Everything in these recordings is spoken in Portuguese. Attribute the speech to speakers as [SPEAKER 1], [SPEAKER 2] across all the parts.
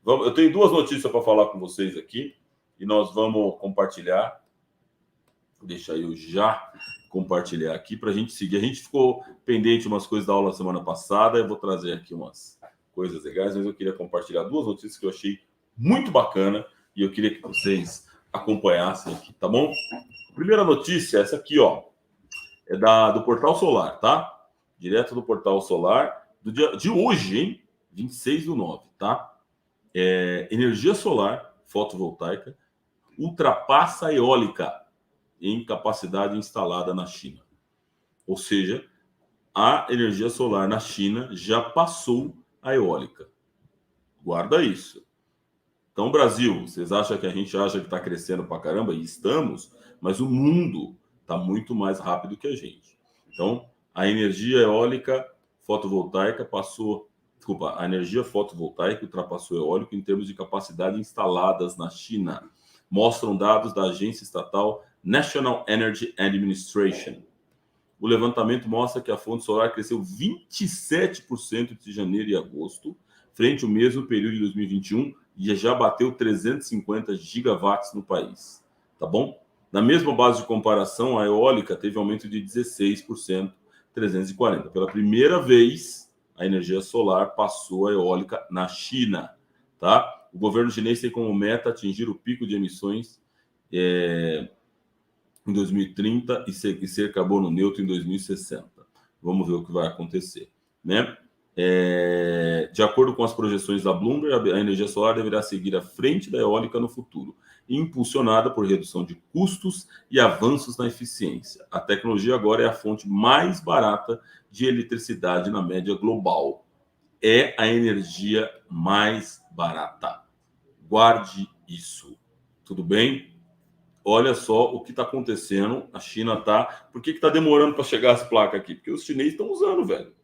[SPEAKER 1] Eu tenho duas notícias para falar com vocês aqui e nós vamos compartilhar. Deixa eu já compartilhar aqui para a gente seguir. A gente ficou pendente umas coisas da aula semana passada. Eu vou trazer aqui umas coisas legais, mas eu queria compartilhar duas notícias que eu achei muito bacana e eu queria que vocês acompanhassem aqui, tá bom? A primeira notícia é essa aqui, ó. É do Portal Solar, tá? Direto do Portal Solar, do dia de hoje, hein? 26/9, tá? Energia solar fotovoltaica ultrapassa a eólica em capacidade instalada na China. Ou seja, a energia solar na China já passou a eólica. Guarda isso. Então, Brasil, vocês acham que a gente acha que está crescendo pra caramba? E estamos, mas o mundo está muito mais rápido que a gente. Então, a energia eólica fotovoltaica a energia fotovoltaica ultrapassou o eólico em termos de capacidade instaladas na China. Mostram dados da agência estatal National Energy Administration. O levantamento mostra que a fonte solar cresceu 27% entre janeiro e agosto, frente ao mesmo período de 2021, e já bateu 350 gigawatts no país. Tá bom? Na mesma base de comparação, a eólica teve aumento de 16%, 340. Pela primeira vez, a energia solar passou a eólica na China. Tá? O governo chinês tem como meta atingir o pico de emissões em 2030 e ser carbono neutro em 2060. Vamos ver o que vai acontecer, né? De acordo com as projeções da Bloomberg, a energia solar deverá seguir à frente da eólica no futuro, impulsionada por redução de custos e avanços na eficiência. A tecnologia agora é a fonte mais barata de eletricidade na média global. É a energia mais barata. Guarde isso. Tudo bem? Olha só o que está acontecendo. A China está... Por que está demorando para chegar as placas aqui? Porque os chineses estão usando, velho.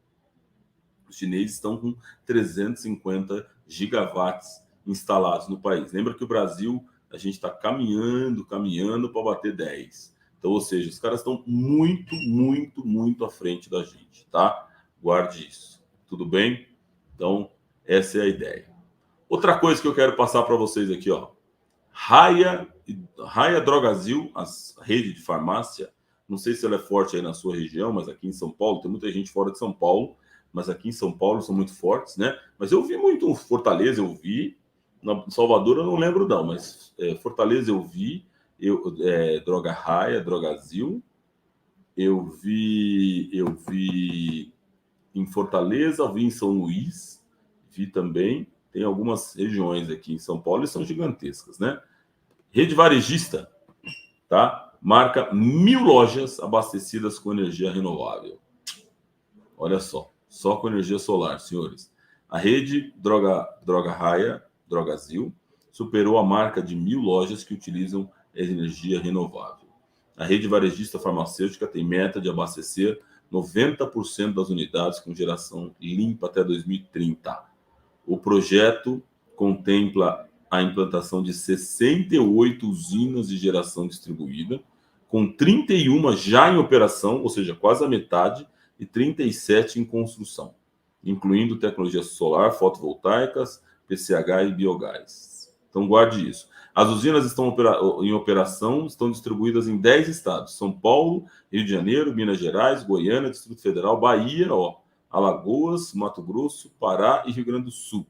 [SPEAKER 1] Os chineses estão com 350 gigawatts instalados no país. Lembra que o Brasil, a gente está caminhando para bater 10. Então, ou seja, os caras estão muito à frente da gente, tá? Guarde isso. Tudo bem? Então, essa é a ideia. Outra coisa que eu quero passar para vocês aqui, ó. Raia Drogasil, a rede de farmácia. Não sei se ela é forte aí na sua região, mas aqui em São Paulo, tem muita gente fora de São Paulo, mas aqui em São Paulo são muito fortes, né? Mas eu vi muito Fortaleza, eu vi. Na Salvador eu não lembro não, mas Fortaleza eu vi. Droga Raia, Drogasil. Eu vi em Fortaleza, eu vi em São Luís, vi também. Tem algumas regiões aqui em São Paulo e são gigantescas, né? Rede varejista, tá? Marca 1.000 lojas abastecidas com energia renovável. Olha só com energia solar, senhores. A rede Droga Raia, Drogasil, superou a marca de 1.000 lojas que utilizam energia renovável. A rede varejista farmacêutica tem meta de abastecer 90% das unidades com geração limpa até 2030. O projeto contempla a implantação de 68 usinas de geração distribuída, com 31 já em operação, ou seja, quase a metade, e 37 em construção, incluindo tecnologias solar, fotovoltaicas, PCH e biogás. Então, guarde isso. As usinas estão em operação, estão distribuídas em 10 estados: São Paulo, Rio de Janeiro, Minas Gerais, Goiânia, Distrito Federal, Bahia, Alagoas, Mato Grosso, Pará e Rio Grande do Sul.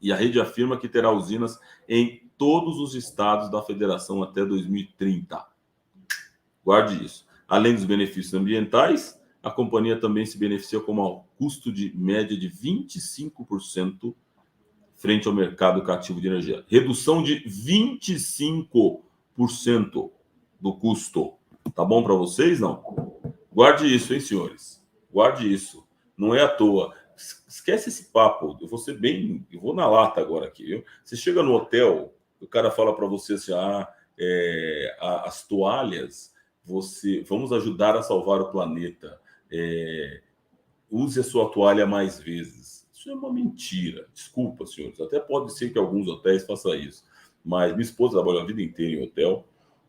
[SPEAKER 1] E a rede afirma que terá usinas em todos os estados da federação até 2030. Guarde isso. Além dos benefícios ambientais, a companhia também se beneficia com um custo de média de 25% frente ao mercado cativo de energia. Redução de 25% do custo. Tá bom para vocês? Não? Guarde isso, hein, senhores? Guarde isso. Não é à toa. Esquece esse papo. Eu vou na lata agora aqui, viu? Você chega no hotel, o cara fala para você assim: as toalhas, vamos ajudar a salvar o planeta. Use a sua toalha mais vezes. Isso é uma mentira. Desculpa, senhores. Até pode ser que alguns hotéis façam isso. Mas minha esposa trabalhou a vida inteira em hotel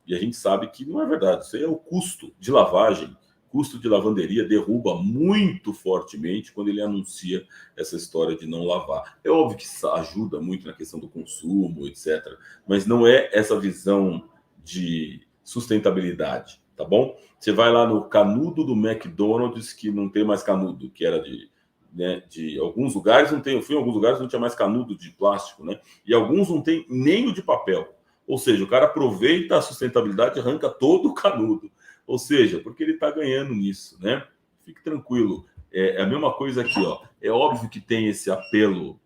[SPEAKER 1] e a gente sabe que não é verdade. Isso aí é o custo de lavagem custo de lavanderia derruba muito fortemente quando ele anuncia essa história de não lavar. É óbvio que isso ajuda muito na questão do consumo, etc. Mas não é essa visão de sustentabilidade, tá bom? Você vai lá no canudo do McDonald's, que não tem mais canudo, que era de alguns lugares, não tem, eu fui em alguns lugares não tinha mais canudo de plástico, né? E alguns não tem nem o de papel. Ou seja, o cara aproveita a sustentabilidade e arranca todo o canudo. Ou seja, porque ele está ganhando nisso, né? Fique tranquilo. É a mesma coisa aqui, ó. É óbvio que tem esse apelo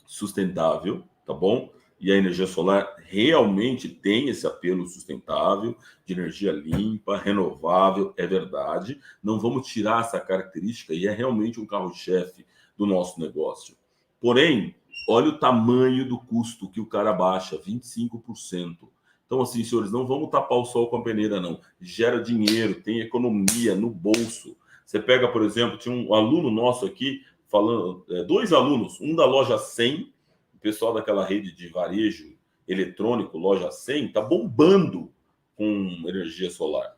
[SPEAKER 1] sustentável, tá bom? E a energia solar realmente tem esse apelo sustentável, de energia limpa, renovável, é verdade. Não vamos tirar essa característica e é realmente um carro-chefe do nosso negócio. Porém, olha o tamanho do custo que o cara baixa, 25%. Então, assim, senhores, não vamos tapar o sol com a peneira, não. Gera dinheiro, tem economia no bolso. Você pega, por exemplo, tinha um aluno nosso aqui, falando, dois alunos, um da loja 100, o pessoal daquela rede de varejo eletrônico, loja 100, está bombando com energia solar.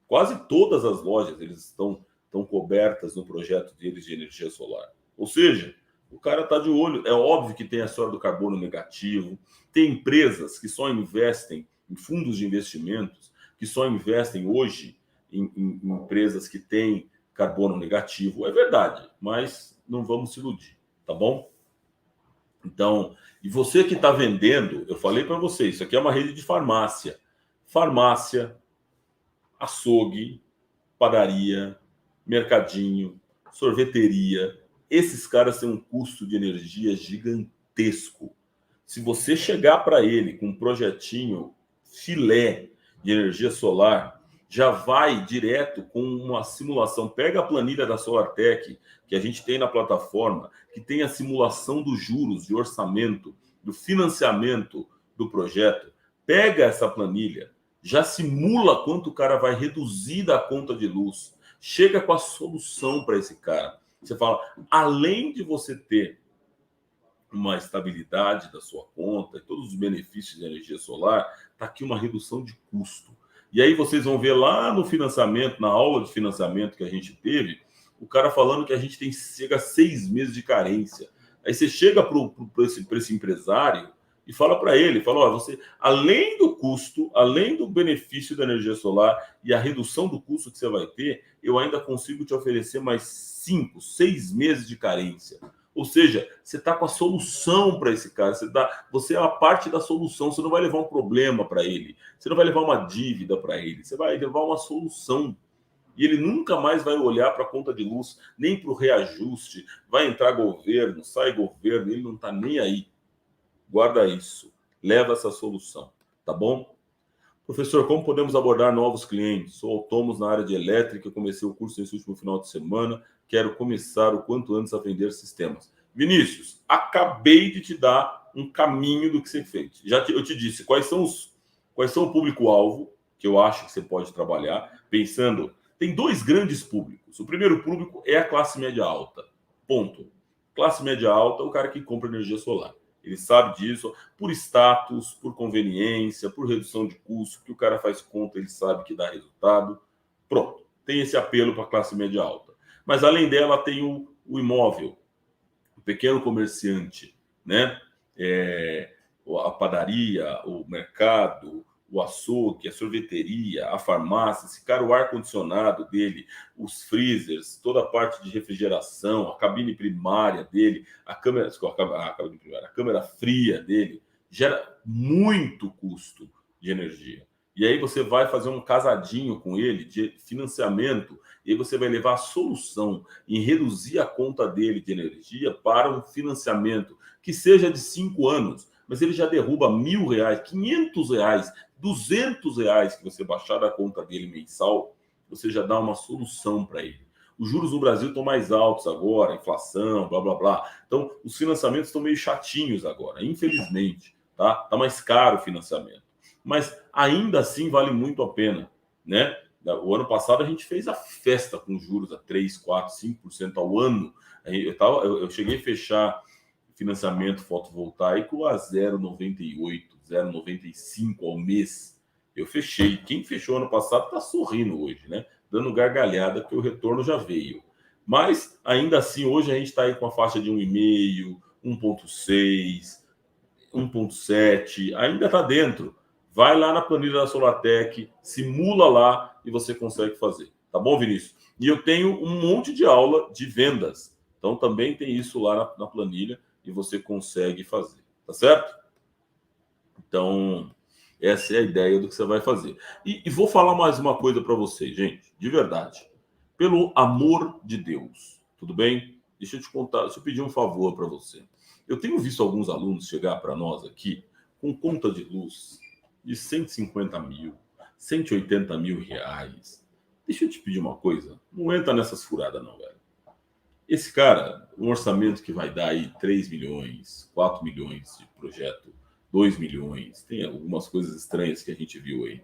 [SPEAKER 1] Quase todas as lojas eles estão cobertas no projeto deles de energia solar. Ou seja, o cara está de olho. É óbvio que tem a história do carbono negativo, tem empresas que só investem em fundos de investimentos, que só investem hoje em empresas que têm carbono negativo. É verdade, mas não vamos se iludir, tá bom? Então, e você que está vendendo, eu falei para você, isso aqui é uma rede de farmácia. Farmácia, açougue, padaria, mercadinho, sorveteria. Esses caras têm um custo de energia gigantesco. Se você chegar para ele com um projetinho filé de energia solar, já vai direto com uma simulação. Pega a planilha da SolarTech, que a gente tem na plataforma, que tem a simulação dos juros, de orçamento, do financiamento do projeto. Pega essa planilha, já simula quanto o cara vai reduzir da conta de luz. Chega com a solução para esse cara. Você fala, além de você ter uma estabilidade da sua conta e todos os benefícios de energia solar, está aqui uma redução de custo. E aí vocês vão ver lá no financiamento, na aula de financiamento que a gente teve, o cara falando que a gente chega a 6 meses de carência. Aí você chega para esse empresário e fala para ele, fala, ó, você, além do custo, além do benefício da energia solar e a redução do custo que você vai ter, eu ainda consigo te oferecer mais 5, 6 meses de carência. Ou seja, você está com a solução para esse cara. Você é a parte da solução. Você não vai levar um problema para ele. Você não vai levar uma dívida para ele. Você vai levar uma solução. E ele nunca mais vai olhar para a conta de luz, nem para o reajuste. Vai entrar governo, sai governo. Ele não está nem aí. Guarda isso. Leva essa solução. Tá bom? Professor, como podemos abordar novos clientes? Sou autônomo na área de elétrica, comecei o curso nesse último final de semana, quero começar o quanto antes a vender sistemas. Vinícius, acabei de te dar um caminho do que ser feito. Eu te disse quais são o público-alvo que eu acho que você pode trabalhar, pensando, tem dois grandes públicos. O primeiro público é a classe média alta. Ponto. Classe média alta é o cara que compra energia solar. Ele sabe disso, por status, por conveniência, por redução de custo, que o cara faz conta, ele sabe que dá resultado. Pronto, tem esse apelo para a classe média alta. Mas além dela tem o imóvel, o pequeno comerciante, né? A padaria, o mercado, o açougue, a sorveteria, a farmácia, esse cara, o ar-condicionado dele, os freezers, toda a parte de refrigeração, a cabine primária dele, a câmera fria dele, gera muito custo de energia. E aí você vai fazer um casadinho com ele de financiamento, e aí você vai levar a solução em reduzir a conta dele de energia para um financiamento que seja de 5 anos, mas ele já derruba R$1.000, R$500, R$200 que você baixar da conta dele mensal, você já dá uma solução para ele. Os juros no Brasil estão mais altos agora, inflação, blá, blá, blá. Então, os financiamentos estão meio chatinhos agora, infelizmente, tá? Tá mais caro o financiamento. Mas ainda assim vale muito a pena, né? O ano passado a gente fez a festa com juros a 3, 4, 5% ao ano. Eu cheguei a fechar financiamento fotovoltaico a 0,98, 0,95 ao mês. Eu fechei. Quem fechou ano passado está sorrindo hoje, né? dando gargalhada, porque o retorno já veio. Mas, ainda assim, hoje a gente está aí com a faixa de 1,5, 1,6, 1,7, ainda está dentro. Vai lá na planilha da Solartech, simula lá e você consegue fazer. Tá bom, Vinícius? E eu tenho um monte de aula de vendas. Então, também tem isso lá na planilha e você consegue fazer. Tá certo? Então, essa é a ideia do que você vai fazer. E vou falar mais uma coisa para vocês, gente, de verdade. Pelo amor de Deus, tudo bem? Deixa eu te contar, deixa eu pedir um favor para você. Eu tenho visto alguns alunos chegar para nós aqui com conta de luz de 150 mil, 180 mil reais. Deixa eu te pedir uma coisa. Não entra nessas furadas, não, velho. Esse cara, um orçamento que vai dar aí 3 milhões, 4 milhões de projeto, 2 milhões, tem algumas coisas estranhas que a gente viu aí.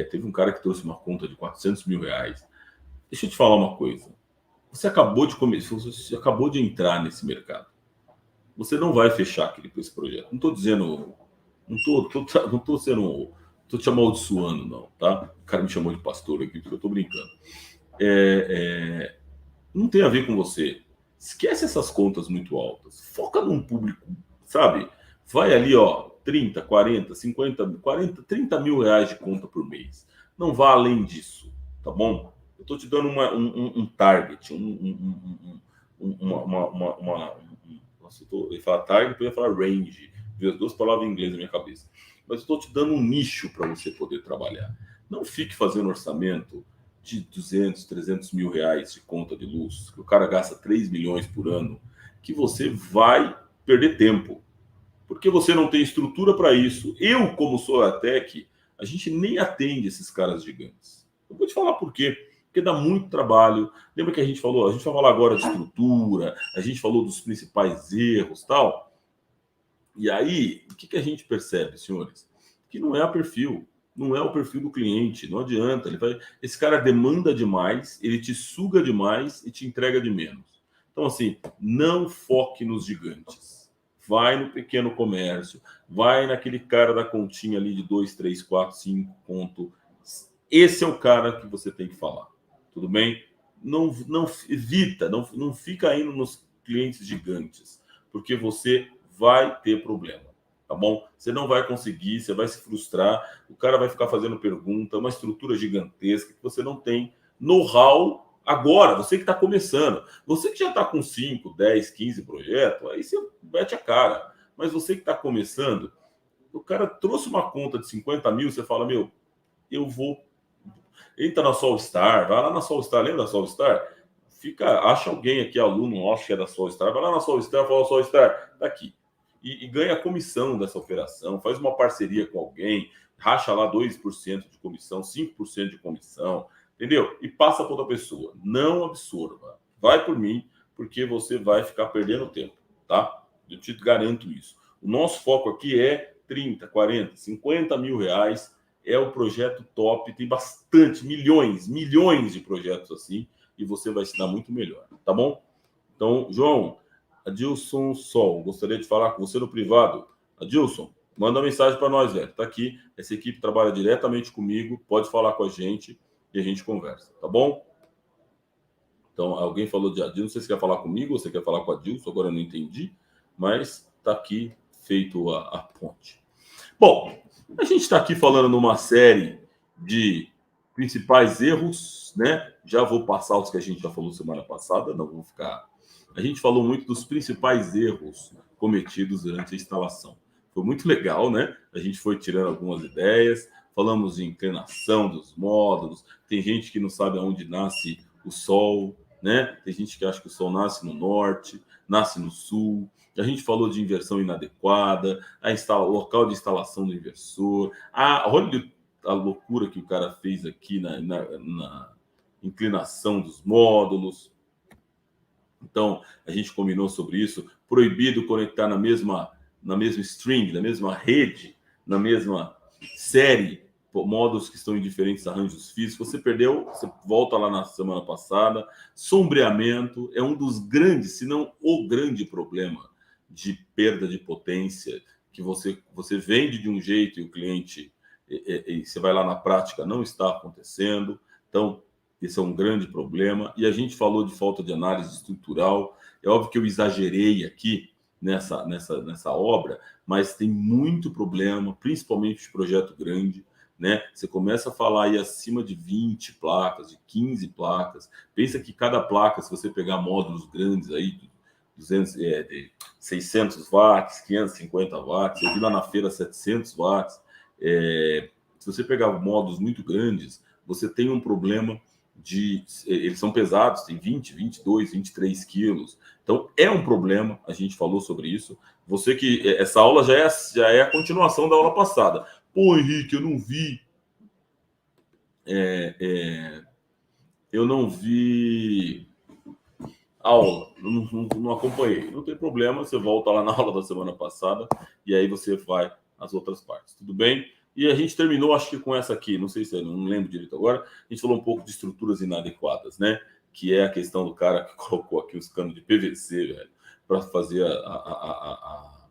[SPEAKER 1] Teve um cara que trouxe uma conta de 400 mil reais. Deixa eu te falar uma coisa. Você acabou de começar, você acabou de entrar nesse mercado. Você não vai fechar esse projeto. Não estou dizendo, não tô sendo, tô te amaldiçoando, não, tá? O cara me chamou de pastor aqui porque eu tô brincando. Não tem a ver com você. Esquece essas contas muito altas. Foca num público, sabe? Vai ali, ó, 30, 40, 50, 40, 30 mil reais de conta por mês. Não vá além disso, tá bom? Eu tô te dando um target, nossa, eu ia falar target, eu ia falar range. Viu as duas palavras em inglês na minha cabeça. Mas eu tô te dando um nicho para você poder trabalhar. Não fique fazendo orçamento de 200, 300 mil reais de conta de luz, que o cara gasta 3 milhões por ano, que você vai perder tempo. Porque você não tem estrutura para isso. Eu, como Solartech, a gente nem atende esses caras gigantes. Eu vou te falar por quê. Porque dá muito trabalho. Lembra que a gente falou? A gente vai falar agora de estrutura, a gente falou dos principais erros tal. E aí, o que a gente percebe, senhores? Que não é o perfil. Não é o perfil do cliente. Não adianta. Esse cara demanda demais, ele te suga demais e te entrega de menos. Então, assim, não foque nos gigantes. Vai no pequeno comércio, vai naquele cara da continha ali de 2, 3, 4, 5 conto. Esse é o cara que você tem que falar. Tudo bem? Não evita, não fica indo nos clientes gigantes, porque você vai ter problema, tá bom? Você não vai conseguir, você vai se frustrar, o cara vai ficar fazendo pergunta, uma estrutura gigantesca que você não tem know-how agora, você que está começando. Você que já está com 5, 10, 15 projetos, aí você mete a cara. Mas você que está começando, o cara trouxe uma conta de 50 mil, você fala, meu, eu vou... Entra na Solstar, vai lá na Solstar, lembra da Solstar? Acha alguém aqui, aluno nosso que é da Solstar, vai lá na Solstar, fala, Solstar, tá aqui. E ganha a comissão dessa operação, faz uma parceria com alguém, racha lá 2% de comissão, 5% de comissão, entendeu? E passa para outra pessoa. Não absorva. Vai por mim, porque você vai ficar perdendo tempo, tá? Eu te garanto isso. O nosso foco aqui é 30, 40, 50 mil reais. É o projeto top, tem bastante, milhões de projetos assim, e você vai se dar muito melhor, tá bom? Então, João, Adilson Sol, gostaria de falar com você no privado. Adilson, manda uma mensagem para nós, velho. Tá aqui, essa equipe trabalha diretamente comigo, pode falar com a gente e a gente conversa, tá bom? Então, alguém falou de Adilson, não sei se quer falar comigo ou você quer falar com a Adilson, agora eu não entendi, mas tá aqui feito a ponte. Bom, a gente está aqui falando numa série de principais erros, né? Já vou passar os que a gente já falou semana passada, não vou ficar. A gente falou muito dos principais erros cometidos durante a instalação. Foi muito legal, né? A gente foi tirando algumas ideias, falamos de inclinação dos módulos. Tem gente que não sabe aonde nasce o sol, né? Tem gente que acha que o sol nasce no norte, nasce no sul. A gente falou de inversão inadequada, o local de instalação do inversor. Olha a loucura que o cara fez aqui na inclinação dos módulos. Então, a gente combinou sobre isso. Proibido conectar na mesma string, na mesma rede, na mesma série, módulos que estão em diferentes arranjos físicos. Você perdeu, você volta lá na semana passada. Sombreamento é um dos grandes, se não o grande problema de perda de potência, que você vende de um jeito e o cliente, e você vai lá na prática, não está acontecendo. Então, esse é um grande problema. E a gente falou de falta de análise estrutural. É óbvio que eu exagerei aqui nessa obra, mas tem muito problema, principalmente de projeto grande, né? Você começa a falar aí acima de 20 placas, de 15 placas. Pensa que cada placa, se você pegar módulos grandes aí, 200, 600 watts, 550 watts, eu vi lá na feira 700 watts. Se você pegar módulos muito grandes, você tem um problema eles são pesados, tem 20, 22, 23 quilos. Então, é um problema, a gente falou sobre isso. Você que... Essa aula já é a continuação da aula passada. Pô, Henrique, eu não vi... eu não vi aula, não acompanhei. Não tem problema, você volta lá na aula da semana passada e aí você vai às outras partes. Tudo bem? E a gente terminou, acho que com essa aqui, não sei se eu não lembro direito agora, a gente falou um pouco de estruturas inadequadas, né? Que é a questão do cara que colocou aqui os canos de PVC, velho, para fazer a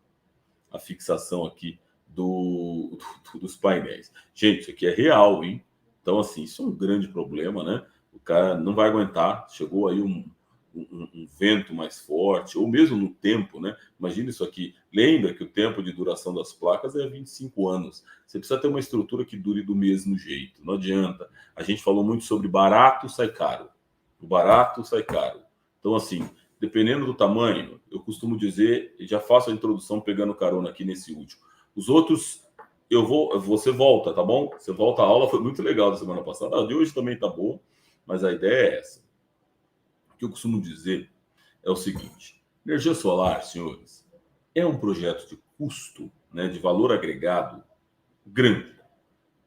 [SPEAKER 1] fixação aqui dos painéis. Gente, isso aqui é real, hein? Então, assim, isso é um grande problema, né? O cara não vai aguentar. Chegou aí um vento mais forte, ou mesmo no tempo, né? Imagina isso aqui. Lembra que o tempo de duração das placas é 25 anos. Você precisa ter uma estrutura que dure do mesmo jeito. Não adianta. A gente falou muito sobre barato sai caro. O barato sai caro. Então, assim, dependendo do tamanho, eu costumo dizer, já faço a introdução pegando carona aqui nesse último. Os outros, você volta, tá bom? Você volta à aula, foi muito legal da semana passada. A de hoje também tá boa, mas a ideia é essa. O que eu costumo dizer é o seguinte: energia solar, senhores, é um projeto de custo, né, de valor agregado grande.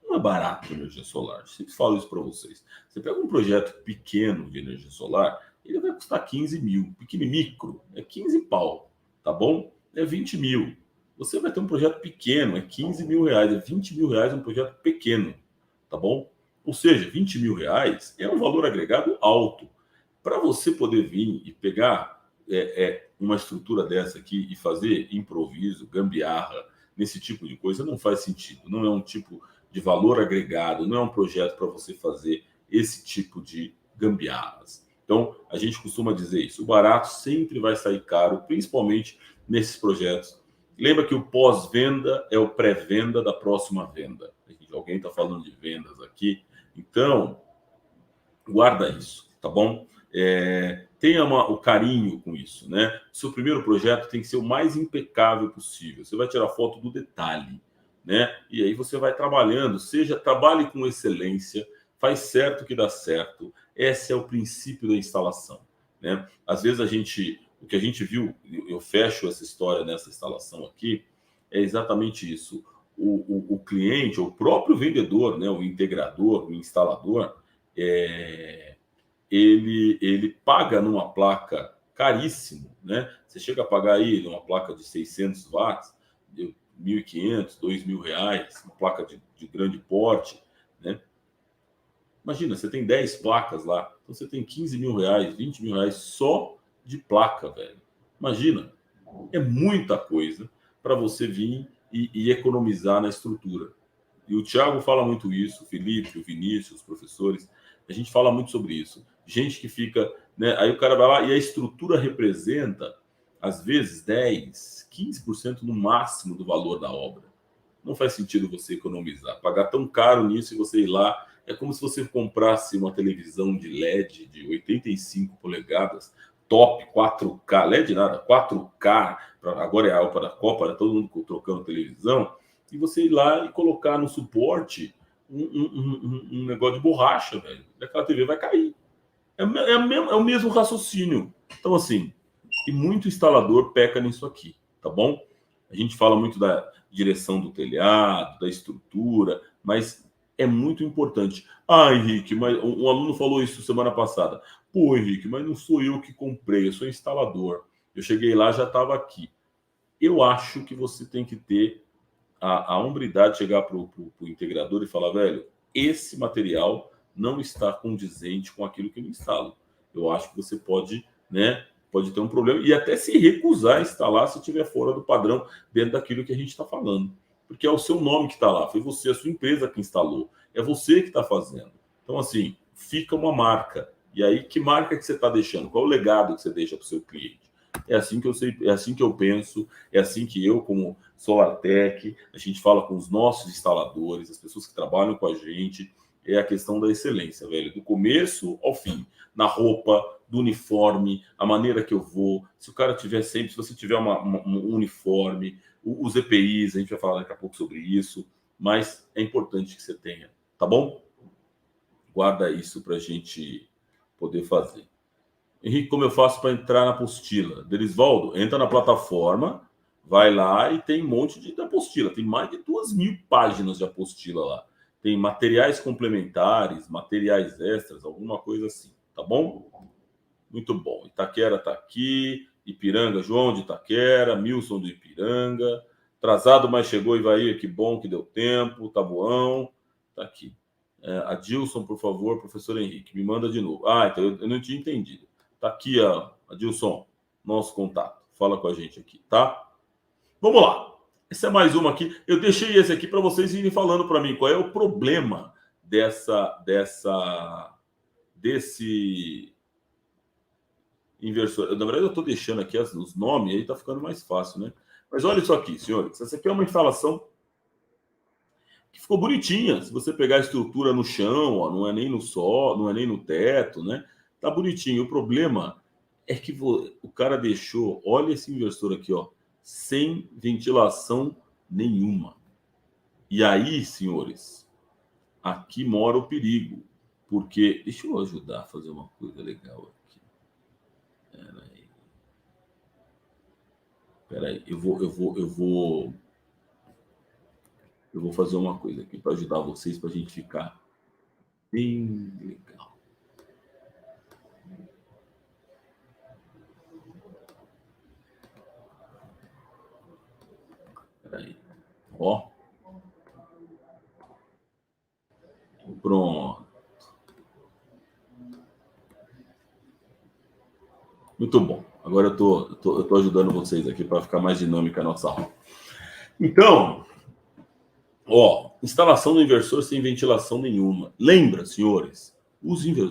[SPEAKER 1] Não é barato energia solar. Eu sempre falo isso para vocês. Você pega um projeto pequeno de energia solar, ele vai custar 15 mil. Pequeno micro é 15 pau, tá bom? É 20 mil. Você vai ter um projeto pequeno, é 15 mil reais, é 20 mil reais um projeto pequeno, tá bom? Ou seja, 20 mil reais é um valor agregado alto. Para você poder vir e pegar uma estrutura dessa aqui e fazer improviso, gambiarra, nesse tipo de coisa, não faz sentido. Não é um tipo de valor agregado, não é um projeto para você fazer esse tipo de gambiarras. Então, a gente costuma dizer isso. O barato sempre vai sair caro, principalmente nesses projetos. Lembra que o pós-venda é o pré-venda da próxima venda. Alguém está falando de vendas aqui. Então, guarda isso, tá bom? Tenha o carinho com isso, né? Seu primeiro projeto tem que ser o mais impecável possível. Você vai tirar foto do detalhe, né? E aí você vai trabalhando, trabalhe com excelência, faz certo que dá certo. Esse é o princípio da instalação, né? Às vezes o que a gente viu, eu fecho essa história nessa instalação aqui, é exatamente isso. O cliente, o próprio vendedor, né? O integrador, o instalador, ele paga numa placa caríssimo, né? Você chega a pagar aí numa placa de 600 watts, de 1.500, 2.000 reais, uma placa de grande porte, né? Imagina, você tem 10 placas lá, então você tem 15 mil reais, 20 mil reais só de placa, velho. Imagina, é muita coisa para você vir e economizar na estrutura. E o Thiago fala muito isso, o Felipe, o Vinícius, os professores, a gente fala muito sobre isso. Gente que fica, né? Aí o cara vai lá e a estrutura representa, às vezes, 10, 15% no máximo do valor da obra. Não faz sentido você economizar, pagar tão caro nisso e você ir lá. É como se você comprasse uma televisão de LED de 85 polegadas, top 4K, LED nada, 4K, agora é a Alpa da Copa, né? Todo mundo trocando televisão, e você ir lá e colocar no suporte um negócio de borracha, velho. Aquela TV vai cair. É o mesmo raciocínio. Então, assim, e muito instalador peca nisso aqui, tá bom? A gente fala muito da direção do telhado, da estrutura, mas é muito importante. Ah, Henrique, mas um aluno falou isso semana passada. Pô, Henrique, mas não sou eu que comprei, eu sou instalador. Eu cheguei lá, já estava aqui. Eu acho que você tem que ter a hombridade de chegar para o integrador e falar, velho, esse material não está condizente com aquilo que eu instalo. Eu acho que você pode, né, pode ter um problema e até se recusar a instalar se estiver fora do padrão, dentro daquilo que a gente está falando. Porque é o seu nome que está lá, foi você, a sua empresa que instalou, é você que está fazendo. Então, assim, fica uma marca. E aí, que marca que você está deixando? Qual é o legado que você deixa para o seu cliente? É assim que eu sei, é assim que eu penso, é assim que eu, como SolarTech, a gente fala com os nossos instaladores, as pessoas que trabalham com a gente, é a questão da excelência, velho, do começo ao fim, na roupa, do uniforme, a maneira que eu vou, se o cara tiver sempre, se você tiver um uniforme, os EPIs, a gente vai falar daqui a pouco sobre isso, mas é importante que você tenha, tá bom? Guarda isso para a gente poder fazer. Henrique, como eu faço para entrar na apostila? Derisvaldo, entra na plataforma, vai lá e tem um monte de apostila. Tem mais de 2.000 páginas de apostila lá. Tem materiais complementares, materiais extras, alguma coisa assim. Tá bom? Muito bom. Itaquera tá aqui. Ipiranga, João de Itaquera. Milson do Ipiranga. Atrasado, mas chegou Ivair. Que bom que deu tempo. Tabuão. Tá aqui. Adilson, por favor, professor Henrique. Me manda de novo. Então eu não tinha entendido. Tá aqui, Adilson, nosso contato. Fala com a gente aqui, tá? Vamos lá. Essa é mais uma aqui. Eu deixei esse aqui para vocês irem falando para mim qual é o problema desse inversor. Na verdade, eu estou deixando aqui os nomes, aí tá ficando mais fácil, né? Mas olha isso aqui, senhores. Essa aqui é uma instalação que ficou bonitinha. Se você pegar a estrutura no chão, ó, não é nem no sol, não é nem no teto, né? Tá bonitinho. O problema é que o cara deixou, olha esse inversor aqui, ó, sem ventilação nenhuma. E aí, senhores, aqui mora o perigo, porque deixa eu ajudar a fazer uma coisa legal aqui. Peraí, eu vou fazer uma coisa aqui para ajudar vocês, para a gente ficar bem legal. Peraí. Ó. Pronto. Muito bom. Agora eu tô ajudando vocês aqui para ficar mais dinâmica a nossa aula. Então, instalação do inversor sem ventilação nenhuma. Lembra, senhores,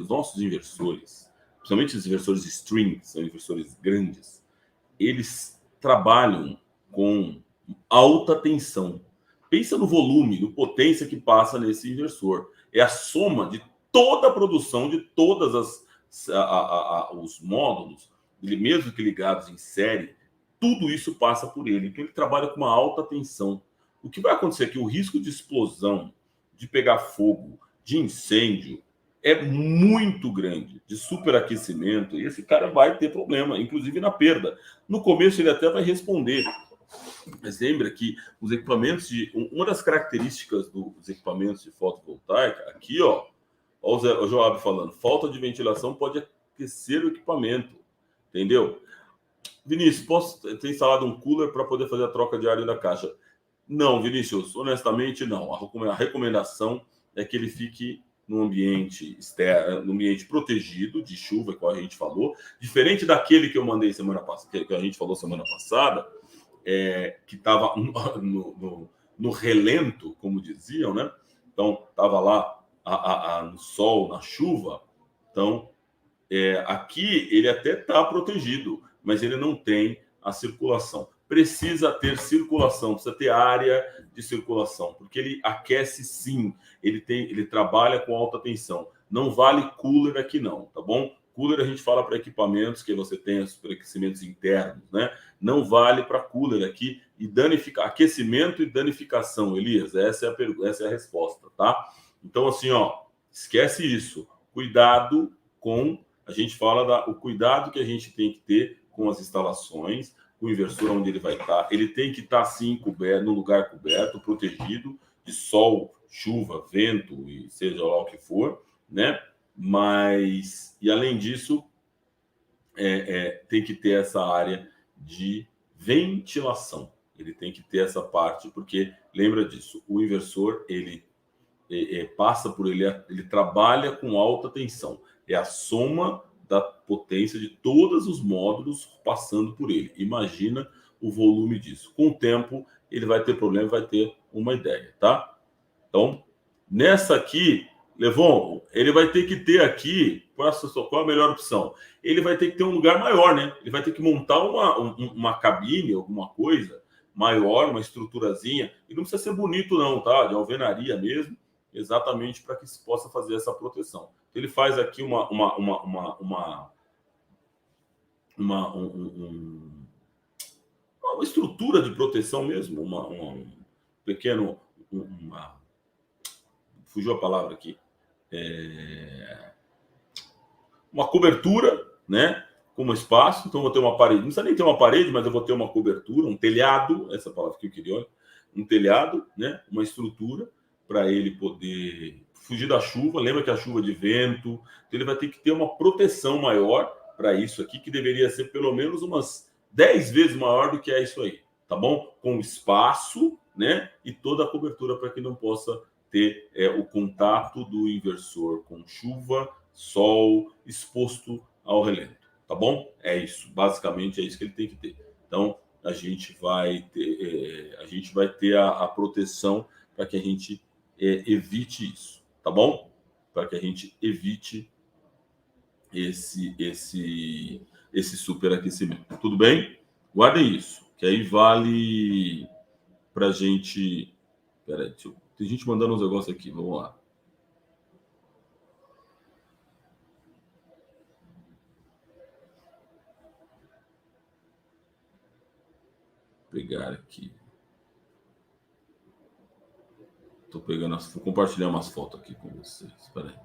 [SPEAKER 1] nossos inversores, principalmente os inversores string, que são inversores grandes, eles trabalham com alta tensão. Pensa no volume, no potência que passa nesse inversor. É a soma de toda a produção de todas os módulos, mesmo que ligados em série, tudo isso passa por ele. Então ele trabalha com uma alta tensão. O que vai acontecer é que o risco de explosão, de pegar fogo, de incêndio, é muito grande, de superaquecimento, e esse cara vai ter problema, inclusive na perda. No começo ele até vai responder, mas lembra que os equipamentos uma das características dos equipamentos de fotovoltaica, aqui, ó o Joab falando, falta de ventilação pode aquecer o equipamento, entendeu? Vinícius, posso ter instalado um cooler para poder fazer a troca de ar da caixa? Não, Vinícius, honestamente não. A recomendação é que ele fique no ambiente externo, no ambiente protegido de chuva, igual a gente falou, diferente daquele que eu mandei semana passada, que a gente falou semana passada, que estava no relento, como diziam, né? Então, estava lá no sol, na chuva. Então, aqui ele até está protegido, mas ele não tem a circulação. Precisa ter circulação, precisa ter área de circulação, porque ele aquece sim, ele trabalha com alta tensão. Não vale cooler aqui não, tá bom? Cooler a gente fala para equipamentos que você tem superaquecimentos internos, né? Não vale para cooler aqui e aquecimento e danificação, Elias, essa é a resposta, tá? Então assim, esquece isso. Cuidado com, a gente fala o cuidado que a gente tem que ter com as instalações, o inversor onde ele vai estar. Ele tem que estar sim coberto, no lugar coberto, protegido de sol, chuva, vento e seja lá o que for, né? Mas, e além disso, tem que ter essa área de ventilação. Ele tem que ter essa parte, porque lembra disso, o inversor ele passa por ele trabalha com alta tensão. É a soma da potência de todos os módulos passando por ele. Imagina o volume disso. Com o tempo, ele vai ter problema, vai ter uma ideia, tá? Então, nessa aqui, Levon, ele vai ter que ter aqui, qual a melhor opção? Ele vai ter que ter um lugar maior, né? Ele vai ter que montar uma cabine, alguma coisa maior, uma estruturazinha. E não precisa ser bonito, não, tá? De alvenaria mesmo, exatamente para que se possa fazer essa proteção. Então, ele faz aqui uma estrutura de proteção mesmo, um pequeno. Fugiu a palavra aqui. Uma cobertura, né? Com um espaço, então vou ter uma parede. Não precisa nem ter uma parede, mas eu vou ter uma cobertura, um telhado, essa palavra que eu queria, um telhado, né? Uma estrutura para ele poder fugir da chuva. Lembra que a chuva de vento, então ele vai ter que ter uma proteção maior para isso aqui, que deveria ser pelo menos umas 10 vezes maior do que é isso aí, tá bom? Com espaço, né? E toda a cobertura para que não possa ter o contato do inversor com chuva, sol, exposto ao relento, tá bom? É isso, basicamente é isso que ele tem que ter. Então a gente vai ter a proteção para que a gente evite isso, tá bom? Para que a gente evite esse superaquecimento. Tudo bem? Guardem isso, que aí vale para a gente. Peraí, tem gente mandando uns negócios aqui, vamos lá. Vou pegar aqui. Tô pegando vou compartilhar umas fotos aqui com vocês. Espera aí.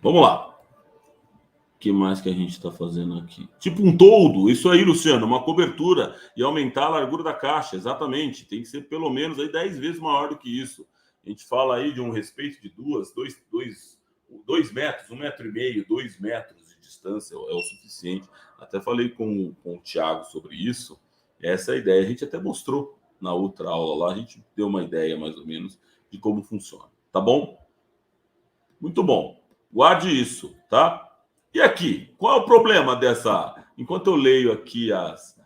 [SPEAKER 1] Vamos lá. O que mais que a gente está fazendo aqui? Tipo um toldo, isso aí, Luciano, uma cobertura e aumentar a largura da caixa, exatamente. Tem que ser pelo menos aí 10 vezes maior do que isso. A gente fala aí de um respeito de 2 metros, 1,5 metro, 2 metros de distância é o suficiente. Até falei com o Thiago sobre isso. Essa é a ideia. A gente até mostrou na outra aula lá, a gente deu uma ideia mais ou menos de como funciona. Tá bom? Muito bom. Guarde isso, tá? E aqui, qual é o problema dessa? Enquanto eu leio aqui as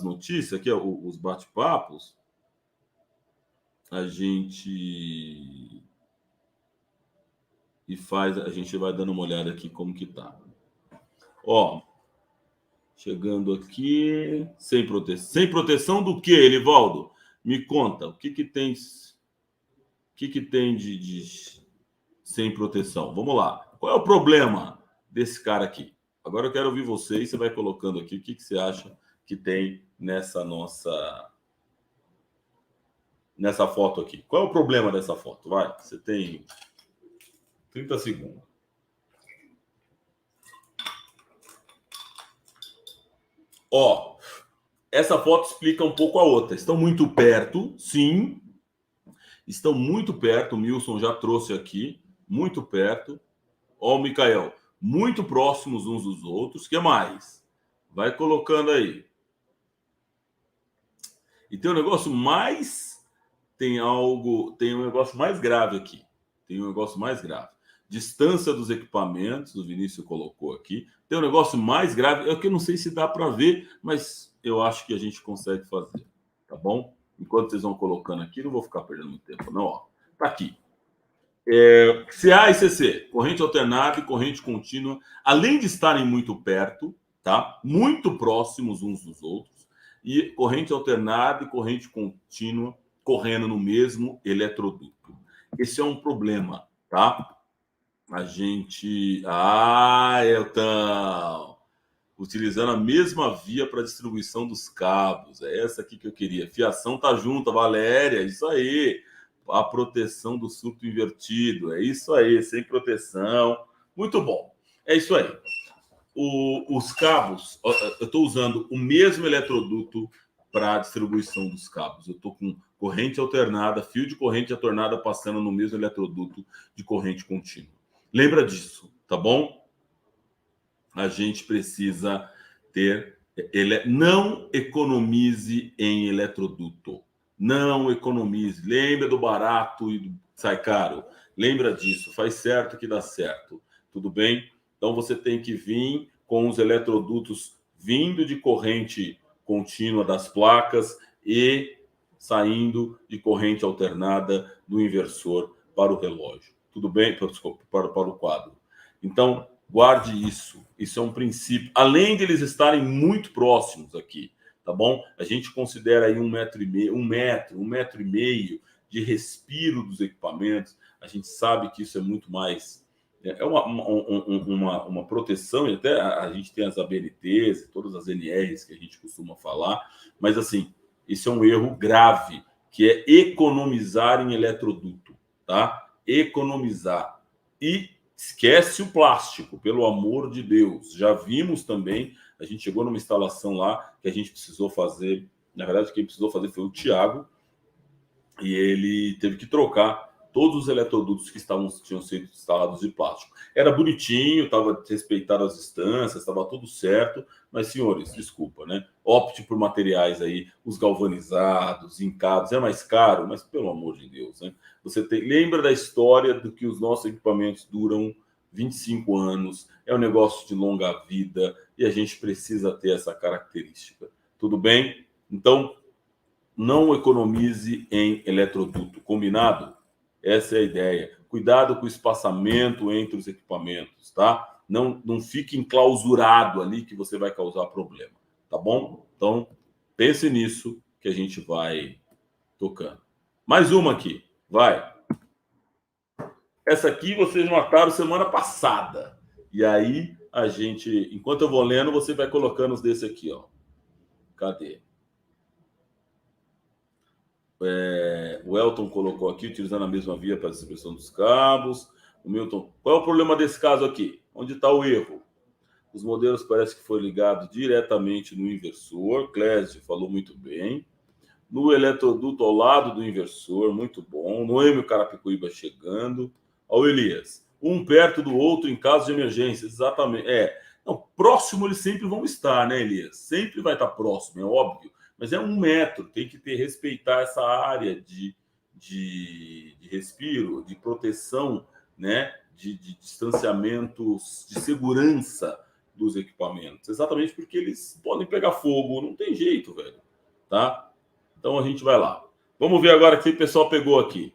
[SPEAKER 1] notícias, aqui os bate-papos, a gente a gente vai dando uma olhada aqui como que tá. Ó, chegando aqui, sem proteção. Sem proteção do que, Elivaldo? Me conta, o que tem de sem proteção? Vamos lá. Qual é o problema desse cara aqui? Agora eu quero ouvir vocês, você vai colocando aqui o que você acha que tem nessa foto aqui. Qual é o problema dessa foto? Vai, você tem 30 segundos. Ó, essa foto explica um pouco a outra. Estão muito perto, sim. Estão muito perto, o Milson já trouxe aqui, muito perto. Ó, o Mikael, muito próximos uns dos outros. O que mais? Vai colocando aí. E tem um negócio mais. Tem um negócio mais grave aqui. Tem um negócio mais grave. Distância dos equipamentos, o Vinícius colocou aqui. Tem um negócio mais grave, é o que eu não sei se dá para ver, mas eu acho que a gente consegue fazer, tá bom? Enquanto vocês vão colocando aqui, não vou ficar perdendo muito tempo, não. Ó, tá aqui. CA e CC, corrente alternada e corrente contínua, além de estarem muito perto, tá? Muito próximos uns dos outros, e corrente alternada e corrente contínua correndo no mesmo eletroduto. Esse é um problema, tá? A gente. Elton! Utilizando a mesma via para distribuição dos cabos. É essa aqui que eu queria. Fiação tá junto, Valéria, isso aí. A proteção do surto invertido. É isso aí, sem proteção. Muito bom. É isso aí. Os cabos, eu estou usando o mesmo eletroduto para a distribuição dos cabos. Eu estou com corrente alternada, fio de corrente alternada passando no mesmo eletroduto de corrente contínua. Lembra disso, tá bom? A gente precisa ter. Não economize em eletroduto. Não economize. Lembra do barato e do sai caro. Lembra disso. Faz certo que dá certo. Tudo bem? Então você tem que vir com os eletrodutos vindo de corrente contínua das placas e saindo de corrente alternada do inversor para o relógio. Tudo bem? Desculpa, para o quadro. Então, guarde isso. Isso é um princípio. Além de eles estarem muito próximos aqui, tá bom? A gente considera aí 1,5 metro, 1,5 metro de respiro dos equipamentos. A gente sabe que isso é muito mais. É uma proteção, e até a gente tem as ABNTs, todas as NRs que a gente costuma falar, mas assim, isso é um erro grave, que é economizar em eletroduto, tá? Economizar. E esquece o plástico, pelo amor de Deus. Já vimos também, a gente chegou numa instalação lá que a gente precisou fazer, na verdade quem precisou fazer foi o Thiago, e ele teve que trocar todos os eletrodutos que tinham sido instalados de plástico. Era bonitinho, estava respeitado as distâncias, estava tudo certo, mas, senhores, desculpa, né? Opte por materiais aí, os galvanizados, incados, é mais caro, mas pelo amor de Deus, né? Lembra da história do que os nossos equipamentos duram 25 anos, é um negócio de longa vida e a gente precisa ter essa característica. Tudo bem? Então, não economize em eletroduto, combinado? Essa é a ideia. Cuidado com o espaçamento entre os equipamentos, tá? Não fique enclausurado ali que você vai causar problema, tá bom? Então, pense nisso que a gente vai tocando. Mais uma aqui, vai. Essa aqui vocês mataram semana passada. E aí, a gente, enquanto eu vou lendo, você vai colocando os desse aqui, ó. Cadê? O Elton colocou aqui, utilizando a mesma via para a distribuição dos cabos. O Milton, qual é o problema desse caso aqui? Onde está o erro? Os modelos parece que foi ligado diretamente no inversor. Clésio falou muito bem. No eletroduto ao lado do inversor, muito bom. Noêmio Carapicuíba chegando. Ó, o Elias, um perto do outro em caso de emergência. Exatamente. Não, próximo eles sempre vão estar, né, Elias? Sempre vai estar próximo, é óbvio. Mas é 1 metro, tem que respeitar essa área de respiro, de proteção, né? De distanciamentos, de segurança dos equipamentos. Exatamente porque eles podem pegar fogo, não tem jeito, velho. Tá? Então a gente vai lá. Vamos ver agora o que o pessoal pegou aqui.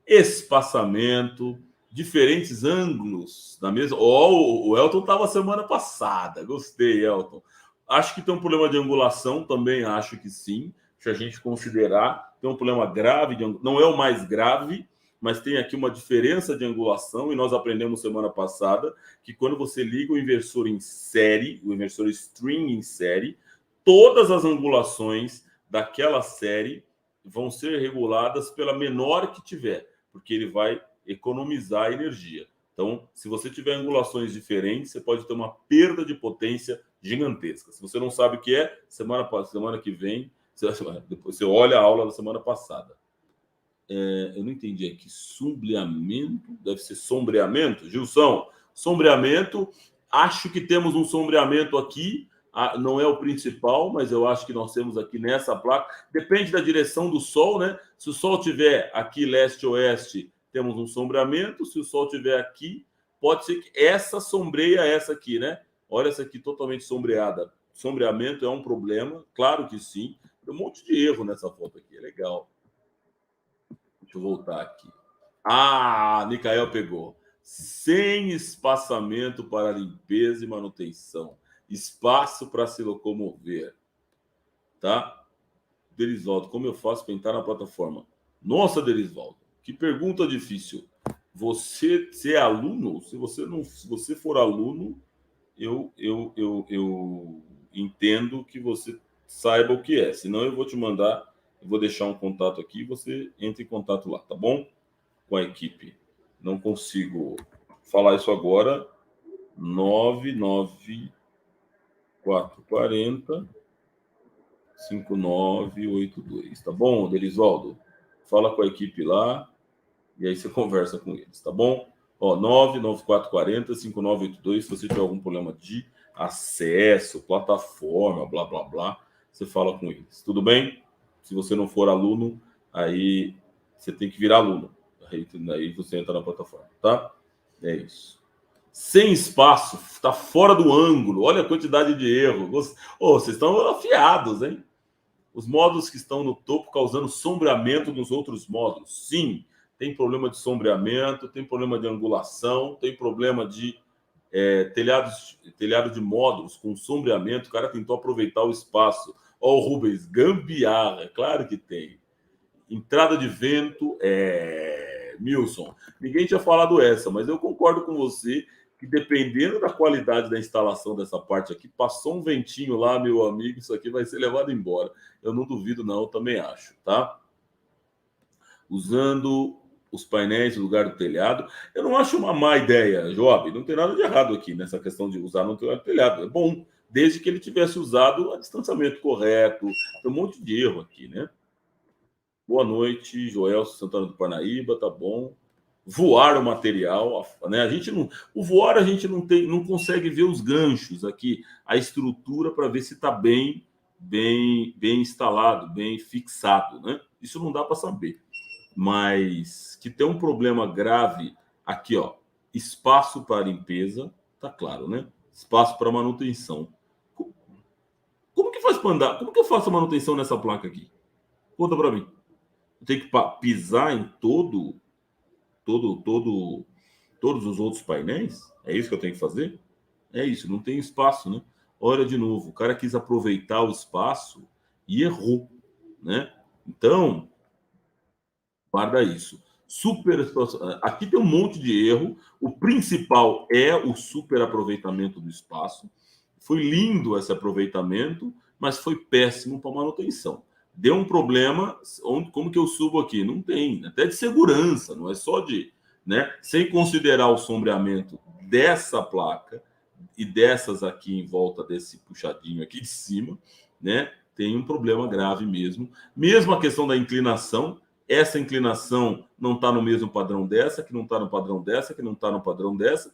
[SPEAKER 1] Espaçamento, diferentes ângulos da mesa. O Elton estava semana passada. Gostei, Elton. Acho que tem um problema de angulação, também acho que sim. Se a gente considerar, tem um problema grave, não é o mais grave, mas tem aqui uma diferença de angulação, e nós aprendemos semana passada que quando você liga o inversor em série, o inversor string em série, todas as angulações daquela série vão ser reguladas pela menor que tiver, porque ele vai economizar energia. Então, se você tiver angulações diferentes, você pode ter uma perda de potência gigantesca. Se você não sabe o que é, semana que vem, depois você olha a aula da semana passada. Eu não entendi aqui. Sombreamento, deve ser sombreamento. Gilson, sombreamento. Acho que temos um sombreamento aqui. Não é o principal, mas eu acho que nós temos aqui nessa placa. Depende da direção do sol, né? Se o sol estiver aqui leste-oeste, temos um sombreamento. Se o sol estiver aqui, pode ser que essa sombreia essa aqui, né? Olha essa aqui totalmente sombreada. Sombreamento é um problema? Claro que sim. Tem um monte de erro nessa foto aqui. É legal. Deixa eu voltar aqui. Micael pegou. Sem espaçamento para limpeza e manutenção. Espaço para se locomover. Tá? Derisvaldo, como eu faço para entrar na plataforma? Nossa, Derisvaldo, que pergunta difícil. Você é aluno? Se você for aluno, eu entendo que você saiba o que é. Senão eu vou te mandar, eu vou deixar um contato aqui e você entra em contato lá, tá bom? Com a equipe. Não consigo falar isso agora. 99440 5982, tá bom, Derisvaldo? Fala com a equipe lá e aí você conversa com eles, tá bom? 99440 5982, se você tiver algum problema de acesso, plataforma, blá blá blá, você fala com eles, tudo bem? Se você não for aluno, aí você tem que virar aluno. Aí você entra na plataforma, tá? É isso. Sem espaço, está fora do ângulo. Olha a quantidade de erro. Vocês estão afiados, hein? Os módulos que estão no topo causando sombreamento nos outros módulos. Sim, tem problema de sombreamento, tem problema de angulação, tem problema de telhado de módulos com sombreamento. O cara tentou aproveitar o espaço. Ó, o Rubens, gambiarra, claro que tem. Entrada de vento, Milson, ninguém tinha falado essa, mas eu concordo com você que dependendo da qualidade da instalação dessa parte aqui, passou um ventinho lá, meu amigo, isso aqui vai ser levado embora. Eu não duvido, não, eu também acho, tá? Usando os painéis no lugar do telhado. Eu não acho uma má ideia, Job. Não tem nada de errado aqui nessa questão de usar no telhado. É bom, desde que ele tivesse usado o distanciamento correto. Tem um monte de erro aqui, né? Boa noite, Joel Santana do Parnaíba, tá bom. Voar o material, né? A gente não, o voar a gente não consegue ver os ganchos aqui, a estrutura para ver se está bem instalado, bem fixado, né? Isso não dá para saber. Mas que tem um problema grave aqui, ó, espaço para limpeza, tá claro, né? Espaço para manutenção. Como que faz para andar? Como que eu faço a manutenção nessa placa aqui? Conta para mim. Eu tenho que pisar em todos os outros painéis? É isso que eu tenho que fazer? É isso, não tem espaço, né? Olha de novo, o cara quis aproveitar o espaço e errou, né? Então, guarda isso. Aqui tem um monte de erro. O principal é o superaproveitamento do espaço. Foi lindo esse aproveitamento, mas foi péssimo para manutenção. Deu um problema, como que eu subo aqui? Não tem, até de segurança, não é só de, né? Sem considerar o sombreamento dessa placa e dessas aqui em volta desse puxadinho aqui de cima, né? Tem um problema grave mesmo. Mesmo a questão da inclinação, essa inclinação não está no mesmo padrão dessa, que não está no padrão dessa, que não está no padrão dessa.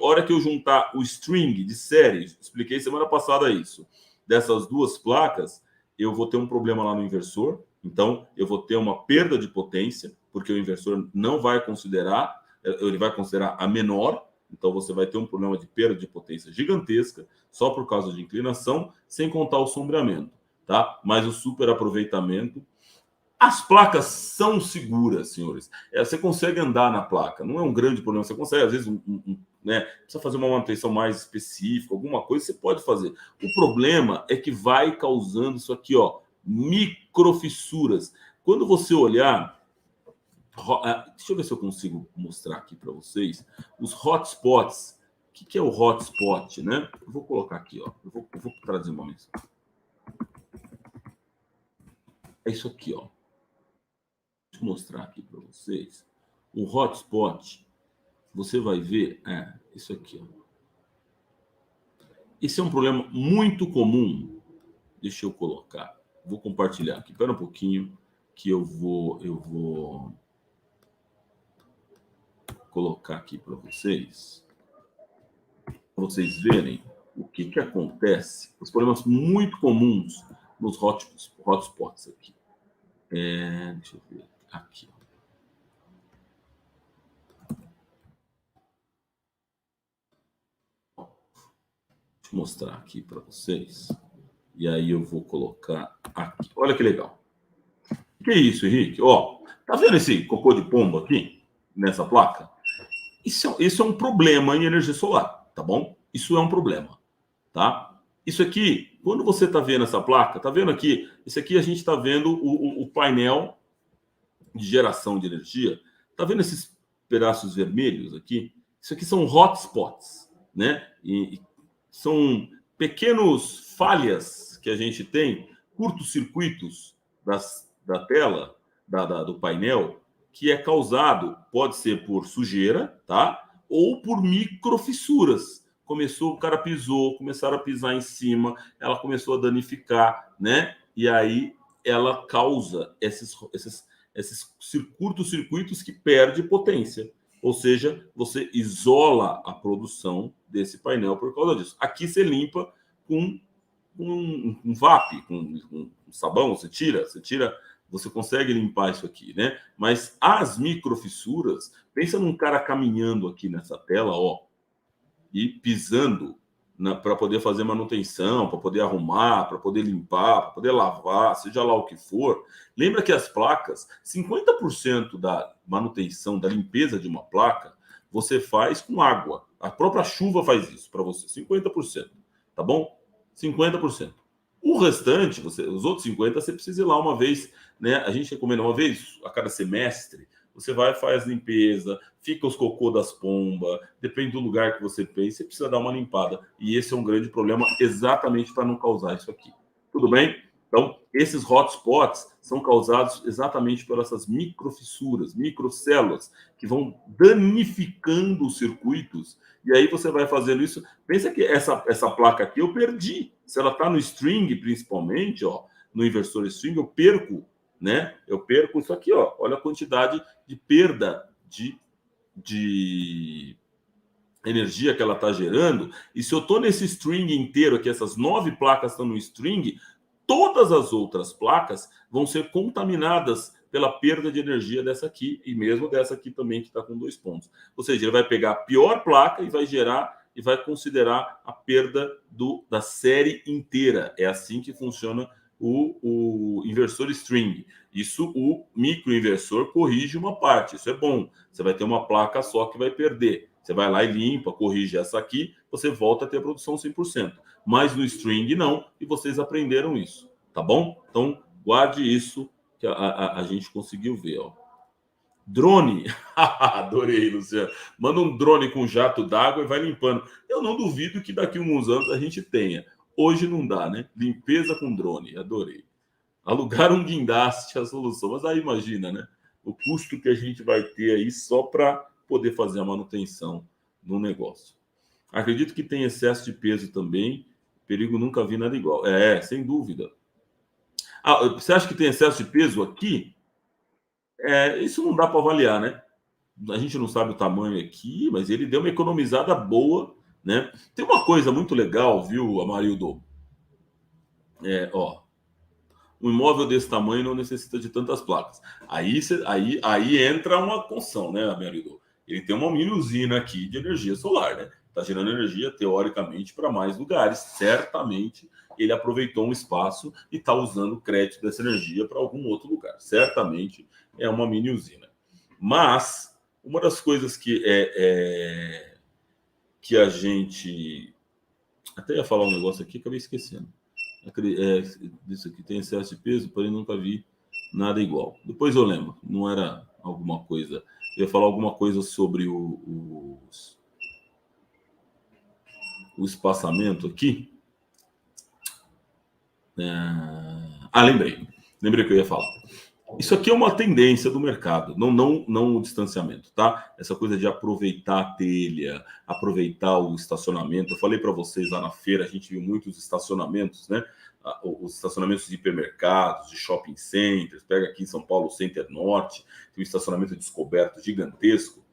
[SPEAKER 1] Hora que eu juntar o string de série, expliquei semana passada isso, dessas duas placas, eu vou ter um problema lá no inversor. Então, eu vou ter uma perda de potência, porque o inversor não vai considerar, ele vai considerar a menor. Então, você vai ter um problema de perda de potência gigantesca, só por causa de inclinação, sem contar o sombreamento, tá? Mas o superaproveitamento. As placas são seguras, senhores. Você consegue andar na placa, não é um grande problema. Você consegue, às vezes, né, precisa fazer uma manutenção mais específica, alguma coisa, você pode fazer. O problema é que vai causando isso aqui, ó, microfissuras. Quando você olhar, deixa eu ver se eu consigo mostrar aqui para vocês, os hotspots. O que é o hotspot, né? Eu vou colocar aqui, ó. Eu vou trazer uma mensagem. É isso aqui, ó. Deixa eu mostrar aqui para vocês. O hotspot, você vai ver, isso aqui, ó. Esse é um problema muito comum. Deixa eu colocar. Vou compartilhar aqui. Espera um pouquinho que eu vou colocar aqui para vocês verem o que acontece. Os problemas muito comuns nos hotspots aqui. Deixa eu ver aqui. Deixa eu mostrar aqui para vocês. E aí eu vou colocar aqui. Olha que legal. O que é isso, Henrique? Ó, tá vendo esse cocô de pombo aqui nessa placa? Isso é um problema em energia solar, tá bom? Isso é um problema, tá? Isso aqui, quando você está vendo essa placa, tá vendo aqui? Isso aqui a gente está vendo o painel de geração de energia. Tá vendo esses pedaços vermelhos aqui? Isso aqui são hotspots, né? E são pequenos falhas que a gente tem, curtos-circuitos da tela, do painel, que é causado, pode ser por sujeira, tá? Ou por microfissuras. O cara pisou, começaram a pisar em cima, ela começou a danificar, né? E aí ela causa esses curtos-circuitos que perde potência. Ou seja, você isola a produção desse painel por causa disso. Aqui você limpa com um VAP, com sabão, você tira Você consegue limpar isso aqui, né? Mas as microfissuras, pensa num cara caminhando aqui nessa tela, ó, e pisando para poder fazer manutenção, para poder arrumar, para poder limpar, para poder lavar, seja lá o que for. Lembra que as placas, 50% da manutenção, da limpeza de uma placa, você faz com água. A própria chuva faz isso para você, 50%, tá bom? 50%. O restante, os outros 50%, você precisa ir lá uma vez, né? A gente recomenda uma vez a cada semestre. Você vai, faz limpeza, fica os cocô das pombas, depende do lugar que você pensa, você precisa dar uma limpada. E esse é um grande problema exatamente para não causar isso aqui. Tudo bem? Então, esses hotspots são causados exatamente por essas microfissuras, microcélulas, que vão danificando os circuitos. E aí você vai fazendo isso. Pensa que essa placa aqui eu perdi. Se ela está no string, principalmente, ó, no inversor string, eu perco, né? Eu perco isso aqui, ó. Olha a quantidade de perda de energia que ela está gerando. E se eu estou nesse string inteiro aqui, essas 9 placas estão no string, todas as outras placas vão ser contaminadas pela perda de energia dessa aqui e mesmo dessa aqui também que está com 2 pontos. Ou seja, ele vai pegar a pior placa e vai gerar e vai considerar a perda da série inteira. É assim que funciona o inversor string. Isso o microinversor corrige uma parte. Isso é bom. Você vai ter uma placa só que vai perder. Você vai lá e limpa, corrige essa aqui, você volta a ter a produção 100%. Mas no string não, e vocês aprenderam isso, tá bom? Então, guarde isso que a gente conseguiu ver, ó. Drone, adorei, Luciano. Manda um drone com jato d'água e vai limpando. Eu não duvido que daqui a alguns anos a gente tenha. Hoje não dá, né? Limpeza com drone, adorei. Alugar um guindaste é a solução. Mas aí imagina, né? O custo que a gente vai ter aí só para poder fazer a manutenção no negócio. Acredito que tem excesso de peso também. Perigo, nunca vi nada igual. Sem dúvida. Você acha que tem excesso de peso aqui? Isso não dá para avaliar, né? A gente não sabe o tamanho aqui, mas ele deu uma economizada boa, né? Tem uma coisa muito legal, viu, Amarildo? Ó, um imóvel desse tamanho não necessita de tantas placas. Aí entra uma conção, né, Amarildo? Ele tem uma mini usina aqui de energia solar, né? Está gerando energia, teoricamente, para mais lugares. Certamente ele aproveitou um espaço e está usando o crédito dessa energia para algum outro lugar. Certamente é uma mini usina. Mas uma das coisas que que a gente... Até ia falar um negócio aqui, acabei esquecendo. Isso aqui tem excesso de peso, porém nunca vi nada igual. Depois eu lembro, não era alguma coisa... Eu ia falar alguma coisa sobre o espaçamento aqui. Lembrei. Lembrei que eu ia falar. Isso aqui é uma tendência do mercado, não o distanciamento, tá? Essa coisa de aproveitar a telha, aproveitar o estacionamento. Eu falei para vocês lá na feira, a gente viu muitos estacionamentos, né? Os estacionamentos de hipermercados, de shopping centers. Pega aqui em São Paulo, o Center Norte, tem um estacionamento descoberto gigantesco.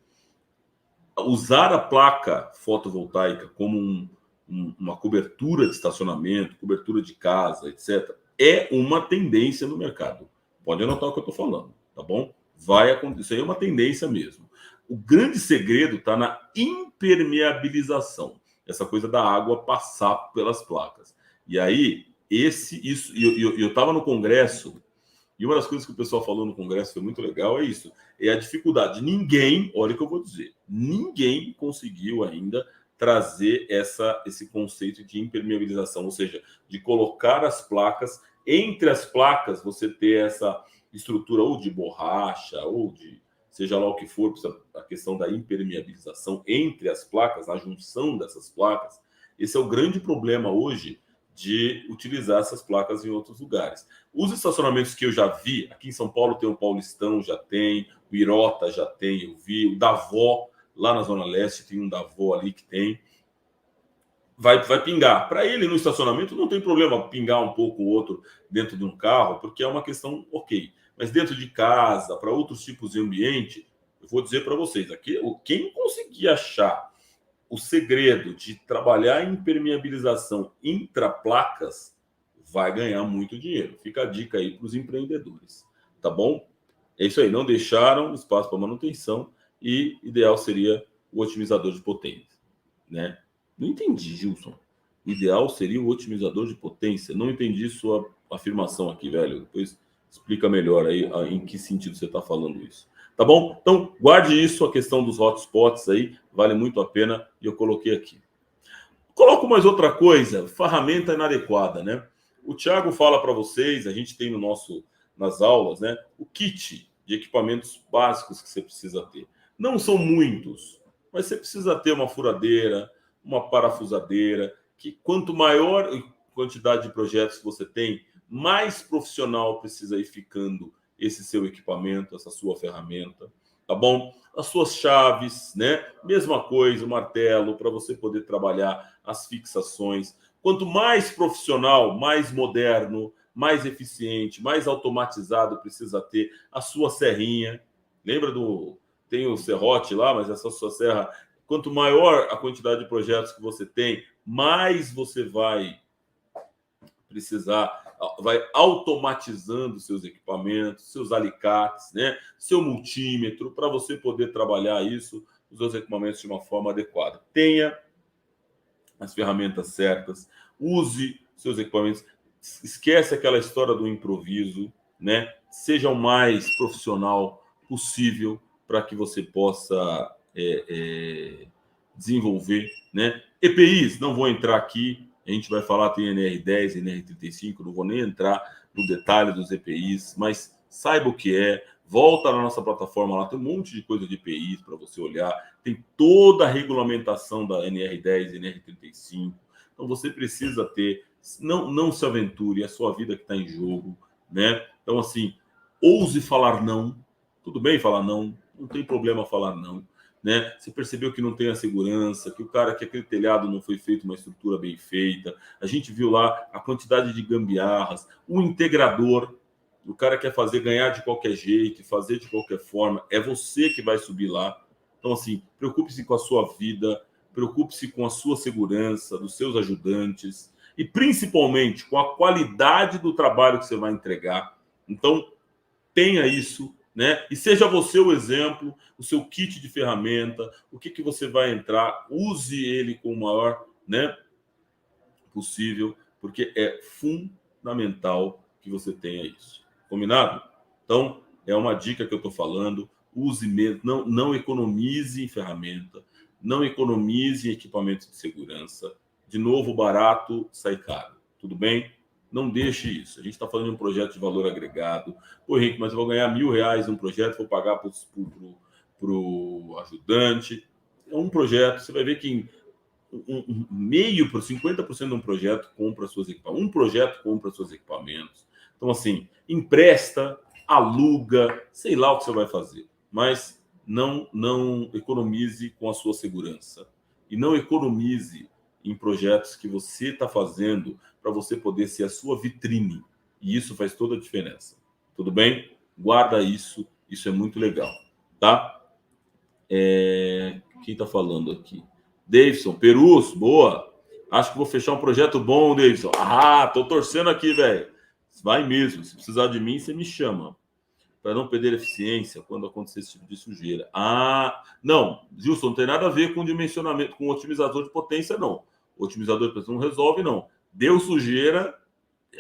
[SPEAKER 1] Usar a placa fotovoltaica como uma cobertura de estacionamento, cobertura de casa, etc., é uma tendência no mercado. Pode anotar o que eu estou falando, tá bom? Vai acontecer, isso aí é uma tendência mesmo. O grande segredo está na impermeabilização, essa coisa da água passar pelas placas. E aí, eu estava no congresso, e uma das coisas que o pessoal falou no congresso foi muito legal, é isso, é a dificuldade. Ninguém, olha o que eu vou dizer, ninguém conseguiu ainda trazer esse conceito de impermeabilização, ou seja, de colocar as placas, entre as placas você ter essa estrutura ou de borracha, ou de seja lá o que for, a questão da impermeabilização entre as placas, a junção dessas placas. Esse é o grande problema hoje de utilizar essas placas em outros lugares. Os estacionamentos que eu já vi, aqui em São Paulo tem o Paulistão, já tem, o Irota já tem, eu vi, o Davó, lá na Zona Leste, tem um Davó ali que tem. Vai pingar. Para ele, no estacionamento, não tem problema pingar um pouco o outro dentro de um carro, porque é uma questão ok. Mas dentro de casa, para outros tipos de ambiente, eu vou dizer para vocês aqui, quem conseguir achar o segredo de trabalhar em impermeabilização intraplacas vai ganhar muito dinheiro. Fica a dica aí para os empreendedores. tá bom? É isso aí, não deixaram espaço para manutenção e ideal seria o otimizador de potência, né? Não entendi, Gilson. Ideal seria o otimizador de potência. Não entendi sua afirmação aqui, velho. Depois explica melhor aí em que sentido você está falando isso. Tá bom? Então, guarde isso, a questão dos hotspots aí, vale muito a pena e eu coloquei aqui. Coloco mais outra coisa, ferramenta inadequada, né? O Thiago fala para vocês, a gente tem nas aulas, né? O kit de equipamentos básicos que você precisa ter. Não são muitos, mas você precisa ter uma furadeira, uma parafusadeira, que quanto maior a quantidade de projetos que você tem, mais profissional precisa ir ficando esse seu equipamento, essa sua ferramenta, tá bom? As suas chaves, né? Mesma coisa, o martelo, para você poder trabalhar as fixações. Quanto mais profissional, mais moderno, mais eficiente, mais automatizado precisa ter a sua serrinha. Lembra do... Tem o serrote lá, mas essa sua serra... Quanto maior a quantidade de projetos que você tem, mais você vai precisar, vai automatizando seus equipamentos, seus alicates, né? Seu multímetro, para você poder trabalhar isso, os seus equipamentos de uma forma adequada. Tenha as ferramentas certas, use seus equipamentos, esquece aquela história do improviso, né? Seja o mais profissional possível para que você possa desenvolver, né? EPIs, não vou entrar aqui, a gente vai falar, tem NR10, NR35, não vou nem entrar no detalhe dos EPIs, mas saiba o que é, volta na nossa plataforma lá, tem um monte de coisa de EPIs para você olhar, tem toda a regulamentação da NR10, NR35, então você precisa ter, não se aventure, é a sua vida que está em jogo, né? Então, assim, ouse falar não, tudo bem falar não tem problema falar não, né? Você percebeu que não tem a segurança, que aquele telhado não foi feito uma estrutura bem feita. A gente viu lá a quantidade de gambiarras, o integrador, o cara quer ganhar de qualquer jeito, fazer de qualquer forma, é você que vai subir lá. Então, assim, preocupe-se com a sua vida, preocupe-se com a sua segurança, dos seus ajudantes e principalmente com a qualidade do trabalho que você vai entregar. Então, tenha isso, né? E seja você o exemplo, o seu kit de ferramenta, o que você vai entrar, use ele com o maior, né, possível, porque é fundamental que você tenha isso. Combinado? Então, é uma dica que eu estou falando, use mesmo, não economize em ferramenta, não economize em equipamento de segurança. De novo, barato sai caro. Tudo bem? Não deixe isso. A gente está falando de um projeto de valor agregado. Pô, Henrique, mas eu vou ganhar R$1.000 num projeto, vou pagar para o ajudante. É um projeto, você vai ver que meio por 50% de um projeto compra seus equipamentos. Um projeto compra seus equipamentos. Então, assim, empresta, aluga, sei lá o que você vai fazer. Mas não economize com a sua segurança. E não economize em projetos que você está fazendo para você poder ser a sua vitrine. E isso faz toda a diferença. Tudo bem? Guarda isso. Isso é muito legal. Tá? Quem está falando aqui? Davidson, Perus, boa. Acho que vou fechar um projeto bom, Davidson. Ah, tô torcendo aqui, velho. Vai mesmo. Se precisar de mim, você me chama. Para não perder eficiência quando acontecer esse tipo de sujeira. Ah, não, Gilson, não tem nada a ver com dimensionamento, com otimizador de potência, não. O otimizador de potência não resolve, não. Deu sujeira,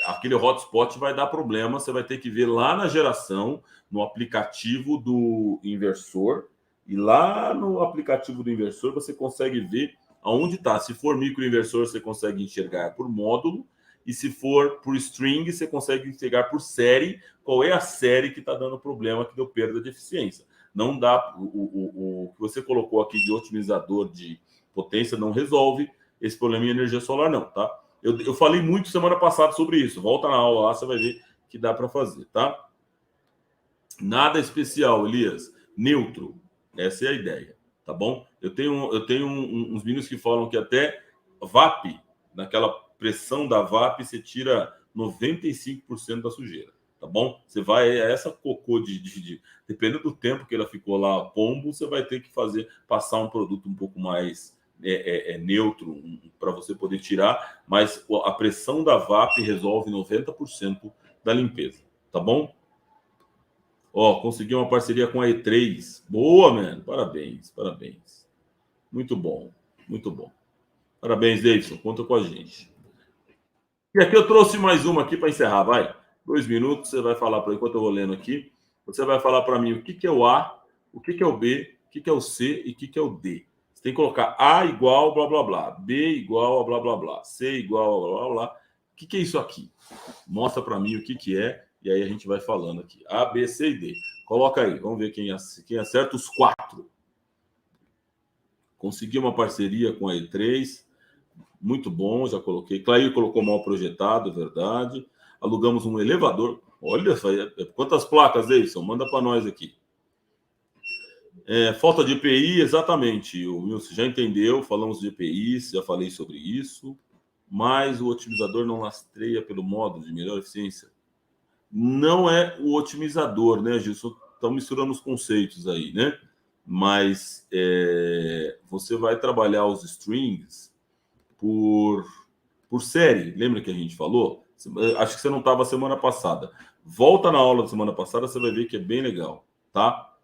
[SPEAKER 1] aquele hotspot vai dar problema. Você vai ter que ver lá na geração, no aplicativo do inversor. E lá no aplicativo do inversor você consegue ver aonde está. Se for microinversor, você consegue enxergar por módulo. E se for por string, você consegue enxergar por série qual é a série que está dando problema, que deu perda de eficiência. Não dá. O que você colocou aqui de otimizador de potência não resolve esse problema em energia solar, não, tá? Eu falei muito semana passada sobre isso. Volta na aula lá, você vai ver que dá para fazer, tá? Nada especial, Elias. Neutro. Essa é a ideia, tá bom? Eu tenho uns meninos que falam que até VAP, naquela pressão da VAP, você tira 95% da sujeira, tá bom? Você vai essa cocô dependendo do tempo que ela ficou lá pombo, você vai ter que passar um produto um pouco mais neutro para você poder tirar, mas a pressão da VAP resolve 90% da limpeza, tá bom? Ó, consegui uma parceria com a E3. Boa, mano. Parabéns, parabéns. Muito bom, muito bom. Parabéns, Davidson. Conta com a gente. E aqui eu trouxe mais uma aqui para encerrar, vai. 2 minutos, você vai falar para enquanto eu vou lendo aqui. Você vai falar para mim o que é o A, o que é o B, o que é o C e o que é o D. Você tem que colocar A igual blá blá blá, B igual a blá blá blá, C igual a blá blá blá. O que é isso aqui? Mostra para mim o que é e aí a gente vai falando aqui. A, B, C e D. Coloca aí, vamos ver quem acerta os 4. Consegui uma parceria com a E3. Muito bom, já coloquei. Clair colocou mal projetado, verdade. Alugamos um elevador. Olha, quantas placas, Davidson? Manda para nós aqui. Falta de EPI, exatamente. O Wilson já entendeu, falamos de EPIs, já falei sobre isso. Mas o otimizador não lastreia pelo modo de melhor eficiência. Não é o otimizador, né, Gilson? Estão misturando os conceitos aí, né? Mas você vai trabalhar os strings por série. Lembra que a gente falou? Acho que você não estava semana passada. Volta na aula da semana passada, você vai ver que é bem legal, tá?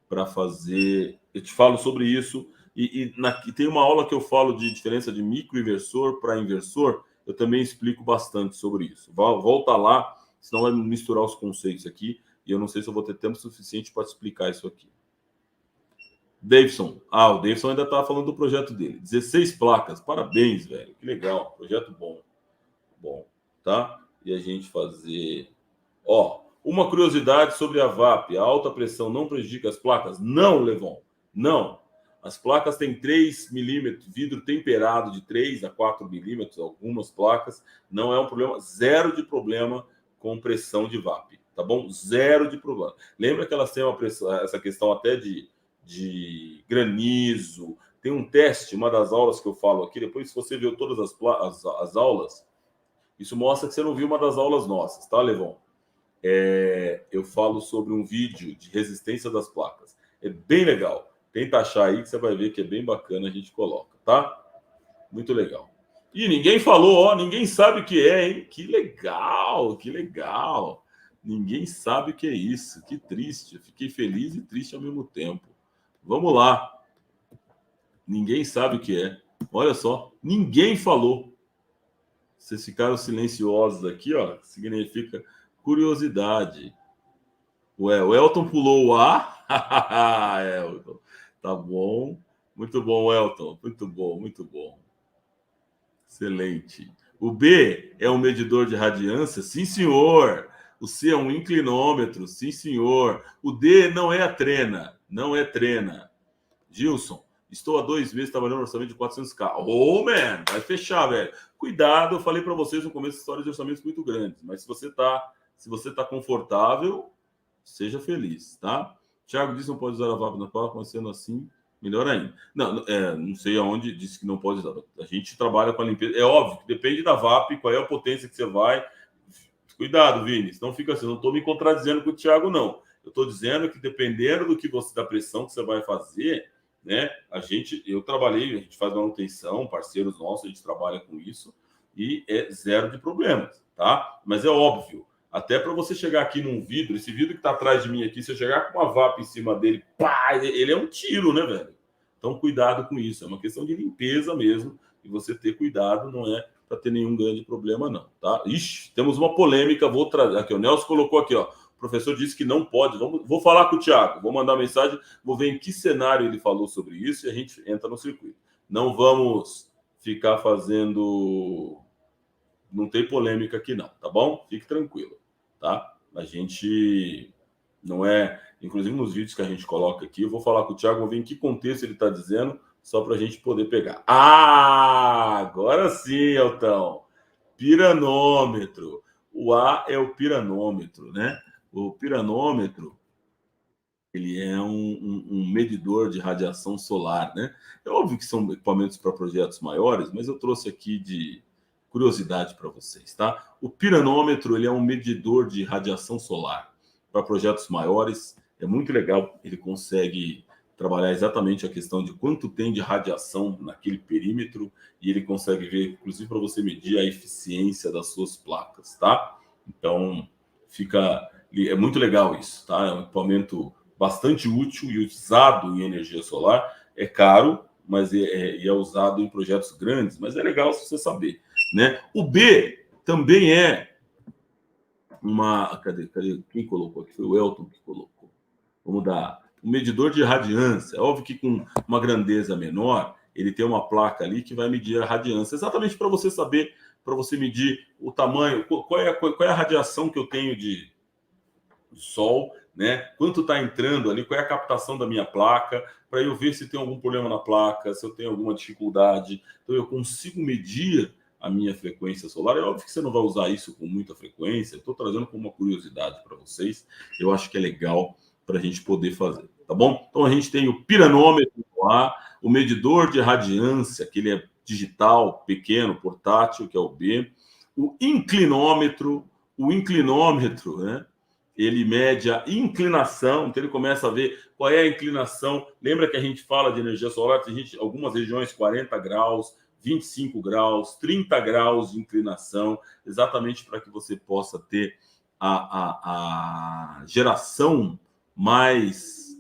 [SPEAKER 1] Para fazer. Eu te falo sobre isso. E tem uma aula que eu falo de diferença de microinversor para inversor. Eu também explico bastante sobre isso. Volta lá, senão vai misturar os conceitos aqui. E eu não sei se eu vou ter tempo suficiente para explicar isso aqui. Davidson. O Davidson ainda está falando do projeto dele. 16 placas. Parabéns, velho. Que legal. Projeto bom. Bom, tá? E a gente fazer... Ó, uma curiosidade sobre a VAP. A alta pressão não prejudica as placas? Não, Levon. Não. As placas têm 3 milímetros, vidro temperado de 3 a 4 milímetros, algumas placas. Não é um problema. Zero de problema com pressão de VAP. Tá bom? Zero de problema. Lembra que elas têm uma pressão, essa questão até de granizo. Tem um teste, uma das aulas que eu falo aqui, depois se você viu todas as aulas, isso mostra que você não viu uma das aulas nossas, tá, Levon? Eu falo sobre um vídeo de resistência das placas. É bem legal. Tenta achar aí que você vai ver que é bem bacana, a gente coloca, tá? Muito legal. E ninguém falou, ó, ninguém sabe o que é, hein? Que legal, que legal. Ninguém sabe o que é isso. Que triste. Eu fiquei feliz e triste ao mesmo tempo. Vamos lá. Ninguém sabe o que é. Olha só, ninguém falou. Vocês ficaram silenciosos aqui, ó. Significa curiosidade. Ué, o Elton pulou o A. Elton. Tá bom. Muito bom, Elton. Muito bom, muito bom. Excelente. O B é um medidor de radiância? Sim, senhor. O C é um inclinômetro? Sim, senhor. O D não é a trena. Não é trena. Gilson, estou há 2 meses trabalhando no orçamento de 400k. Man, vai fechar, velho. Cuidado, eu falei para vocês no começo histórias de orçamentos muito grandes, mas se você tá confortável, seja feliz, tá? Thiago disse que não pode usar a VAP na placa, mas sendo assim, melhor ainda. Não sei aonde disse que não pode usar. A gente trabalha com a limpeza. É óbvio que depende da VAP, qual é a potência que você vai. Cuidado, Vini, não fica assim. Não estou me contradizendo com o Thiago, não. Eu estou dizendo que dependendo da pressão que você vai fazer, né? A gente faz manutenção, parceiros nossos, a gente trabalha com isso e é zero de problemas, tá? Mas é óbvio, até para você chegar aqui num vidro, esse vidro que está atrás de mim aqui, se eu chegar com uma VAP em cima dele, pá, ele é um tiro, né, velho? Então, cuidado com isso. É uma questão de limpeza mesmo e você ter cuidado, não é para ter nenhum grande problema, não, tá? Ixi, temos uma polêmica, vou trazer aqui. O Nelson colocou aqui, ó. O professor disse que não pode. Vou falar com o Thiago, vou mandar mensagem, vou ver em que cenário ele falou sobre isso e a gente entra no circuito. Não vamos ficar fazendo. Não tem polêmica aqui, não, tá bom? Fique tranquilo, tá? A gente não é. Inclusive nos vídeos que a gente coloca aqui, eu vou falar com o Thiago, vou ver em que contexto ele está dizendo, só para a gente poder pegar. Agora sim, Elton. Piranômetro. O A é o piranômetro, né? O piranômetro, ele é um medidor de radiação solar, né? É óbvio que são equipamentos para projetos maiores, mas eu trouxe aqui de curiosidade para vocês, tá? O piranômetro, ele é um medidor de radiação solar para projetos maiores. É muito legal, ele consegue trabalhar exatamente a questão de quanto tem de radiação naquele perímetro e ele consegue ver, inclusive, para você medir a eficiência das suas placas, tá? Então, É muito legal isso, tá? É um equipamento bastante útil e usado em energia solar. É caro, mas é usado em projetos grandes, mas é legal se você saber, né? O B também é uma... Cadê? Quem colocou aqui? Foi o Elton que colocou. Vamos dar um medidor de radiância. Óbvio que com uma grandeza menor, ele tem uma placa ali que vai medir a radiância, exatamente para você saber, para você medir o tamanho, qual é a radiação que eu tenho de sol, né? Quanto está entrando ali, qual é a captação da minha placa, para eu ver se tem algum problema na placa, se eu tenho alguma dificuldade. Então eu consigo medir a minha frequência solar. É óbvio que você não vai usar isso com muita frequência. Estou trazendo como uma curiosidade para vocês. Eu acho que é legal para a gente poder fazer, tá bom? Então a gente tem o piranômetro lá, o medidor de radiância, que ele é digital, pequeno, portátil, que é o B, o inclinômetro, né? Ele mede a inclinação, então ele começa a ver qual é a inclinação. Lembra que a gente fala de energia solar, tem algumas regiões 40 graus, 25 graus, 30 graus de inclinação, exatamente para que você possa ter a geração mais...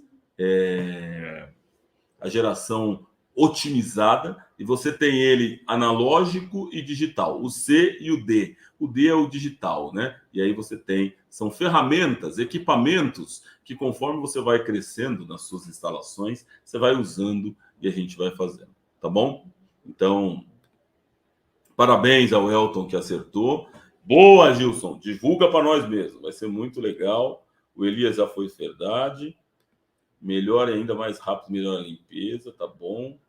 [SPEAKER 1] a geração otimizada, e você tem ele analógico e digital, o C e o D. O D é o digital, né? E aí você tem, são ferramentas, equipamentos que conforme você vai crescendo nas suas instalações, você vai usando e a gente vai fazendo, tá bom? Então, parabéns ao Elton que acertou. Boa, Gilson, divulga para nós mesmo, vai ser muito legal. O Elias já foi verdade. Melhor ainda, mais rápido, melhor a limpeza, tá bom.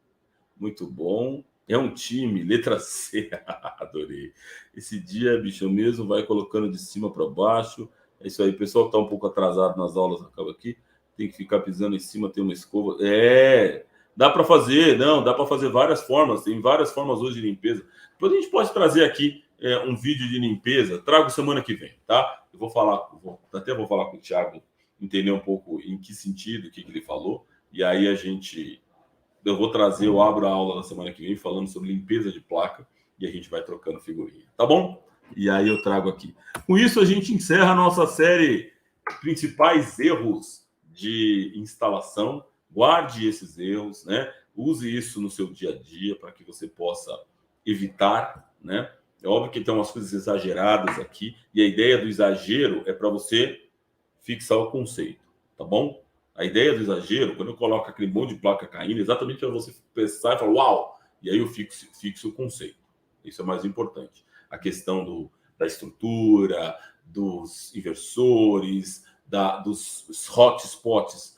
[SPEAKER 1] Muito bom. É um time, letra C. Adorei. Esse dia, bicho, mesmo vai colocando de cima para baixo. É isso aí. O pessoal que está um pouco atrasado nas aulas, acaba aqui, tem que ficar pisando em cima, tem uma escova. Dá para fazer, não, dá para fazer várias formas. Tem várias formas hoje de limpeza. Depois a gente pode trazer aqui um vídeo de limpeza. Trago semana que vem, tá? Eu vou falar, até vou falar com o Thiago, entender um pouco em que sentido, o que ele falou. E aí eu vou trazer, eu abro a aula na semana que vem falando sobre limpeza de placa e a gente vai trocando figurinha, tá bom? E aí eu trago aqui. Com isso a gente encerra a nossa série principais erros de instalação. Guarde esses erros, né? Use isso no seu dia a dia para que você possa evitar, né? É óbvio que tem umas coisas exageradas aqui e a ideia do exagero é para você fixar o conceito, tá bom? A ideia do exagero, quando eu coloco aquele monte de placa caindo, exatamente para você pensar e falar, uau! E aí eu fixo o conceito. Isso é mais importante. A questão da estrutura, dos inversores, dos hotspots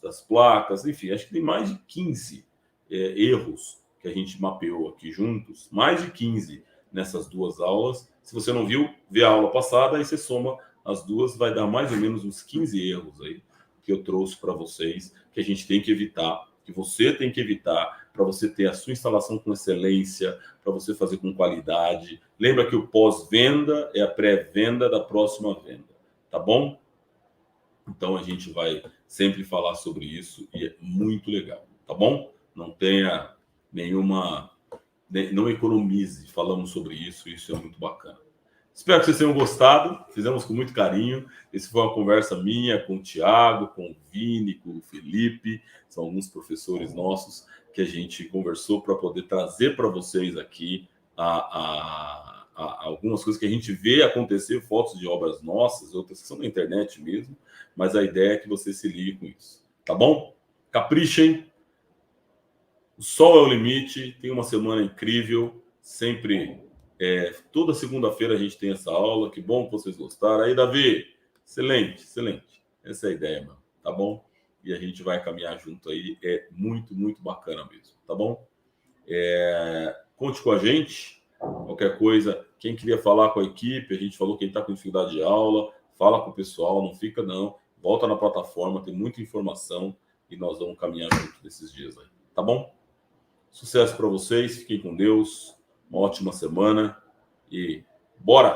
[SPEAKER 1] das placas, enfim, acho que tem mais de 15 erros que a gente mapeou aqui juntos, mais de 15 nessas duas aulas. Se você não viu, vê a aula passada e você soma as duas, vai dar mais ou menos uns 15 erros aí que eu trouxe para vocês, que a gente tem que evitar, que você tem que evitar, para você ter a sua instalação com excelência, para você fazer com qualidade. Lembra que o pós-venda é a pré-venda da próxima venda, tá bom? Então a gente vai sempre falar sobre isso e é muito legal, tá bom? Não tenha nenhuma... Não economize, falamos sobre isso, isso é muito bacana. Espero que vocês tenham gostado. Fizemos com muito carinho. Essa foi uma conversa minha com o Thiago, com o Vini, com o Felipe. São alguns professores nossos que a gente conversou para poder trazer para vocês aqui algumas coisas que a gente vê acontecer, fotos de obras nossas, outras que são na internet mesmo. Mas a ideia é que você se ligue com isso. Tá bom? Caprichem. O sol é o limite. Tem uma semana incrível. Sempre... toda segunda-feira a gente tem essa aula. Que bom que vocês gostaram. Aí, Davi, excelente, excelente. Essa é a ideia, mano. Tá bom? E a gente vai caminhar junto aí. É muito, muito bacana mesmo. Tá bom? Conte com a gente. Qualquer coisa, quem queria falar com a equipe, a gente falou quem está com dificuldade de aula, fala com o pessoal, não fica não. Volta na plataforma, tem muita informação e nós vamos caminhar junto nesses dias aí. Tá bom? Sucesso para vocês. Fiquem com Deus. Uma ótima semana e bora!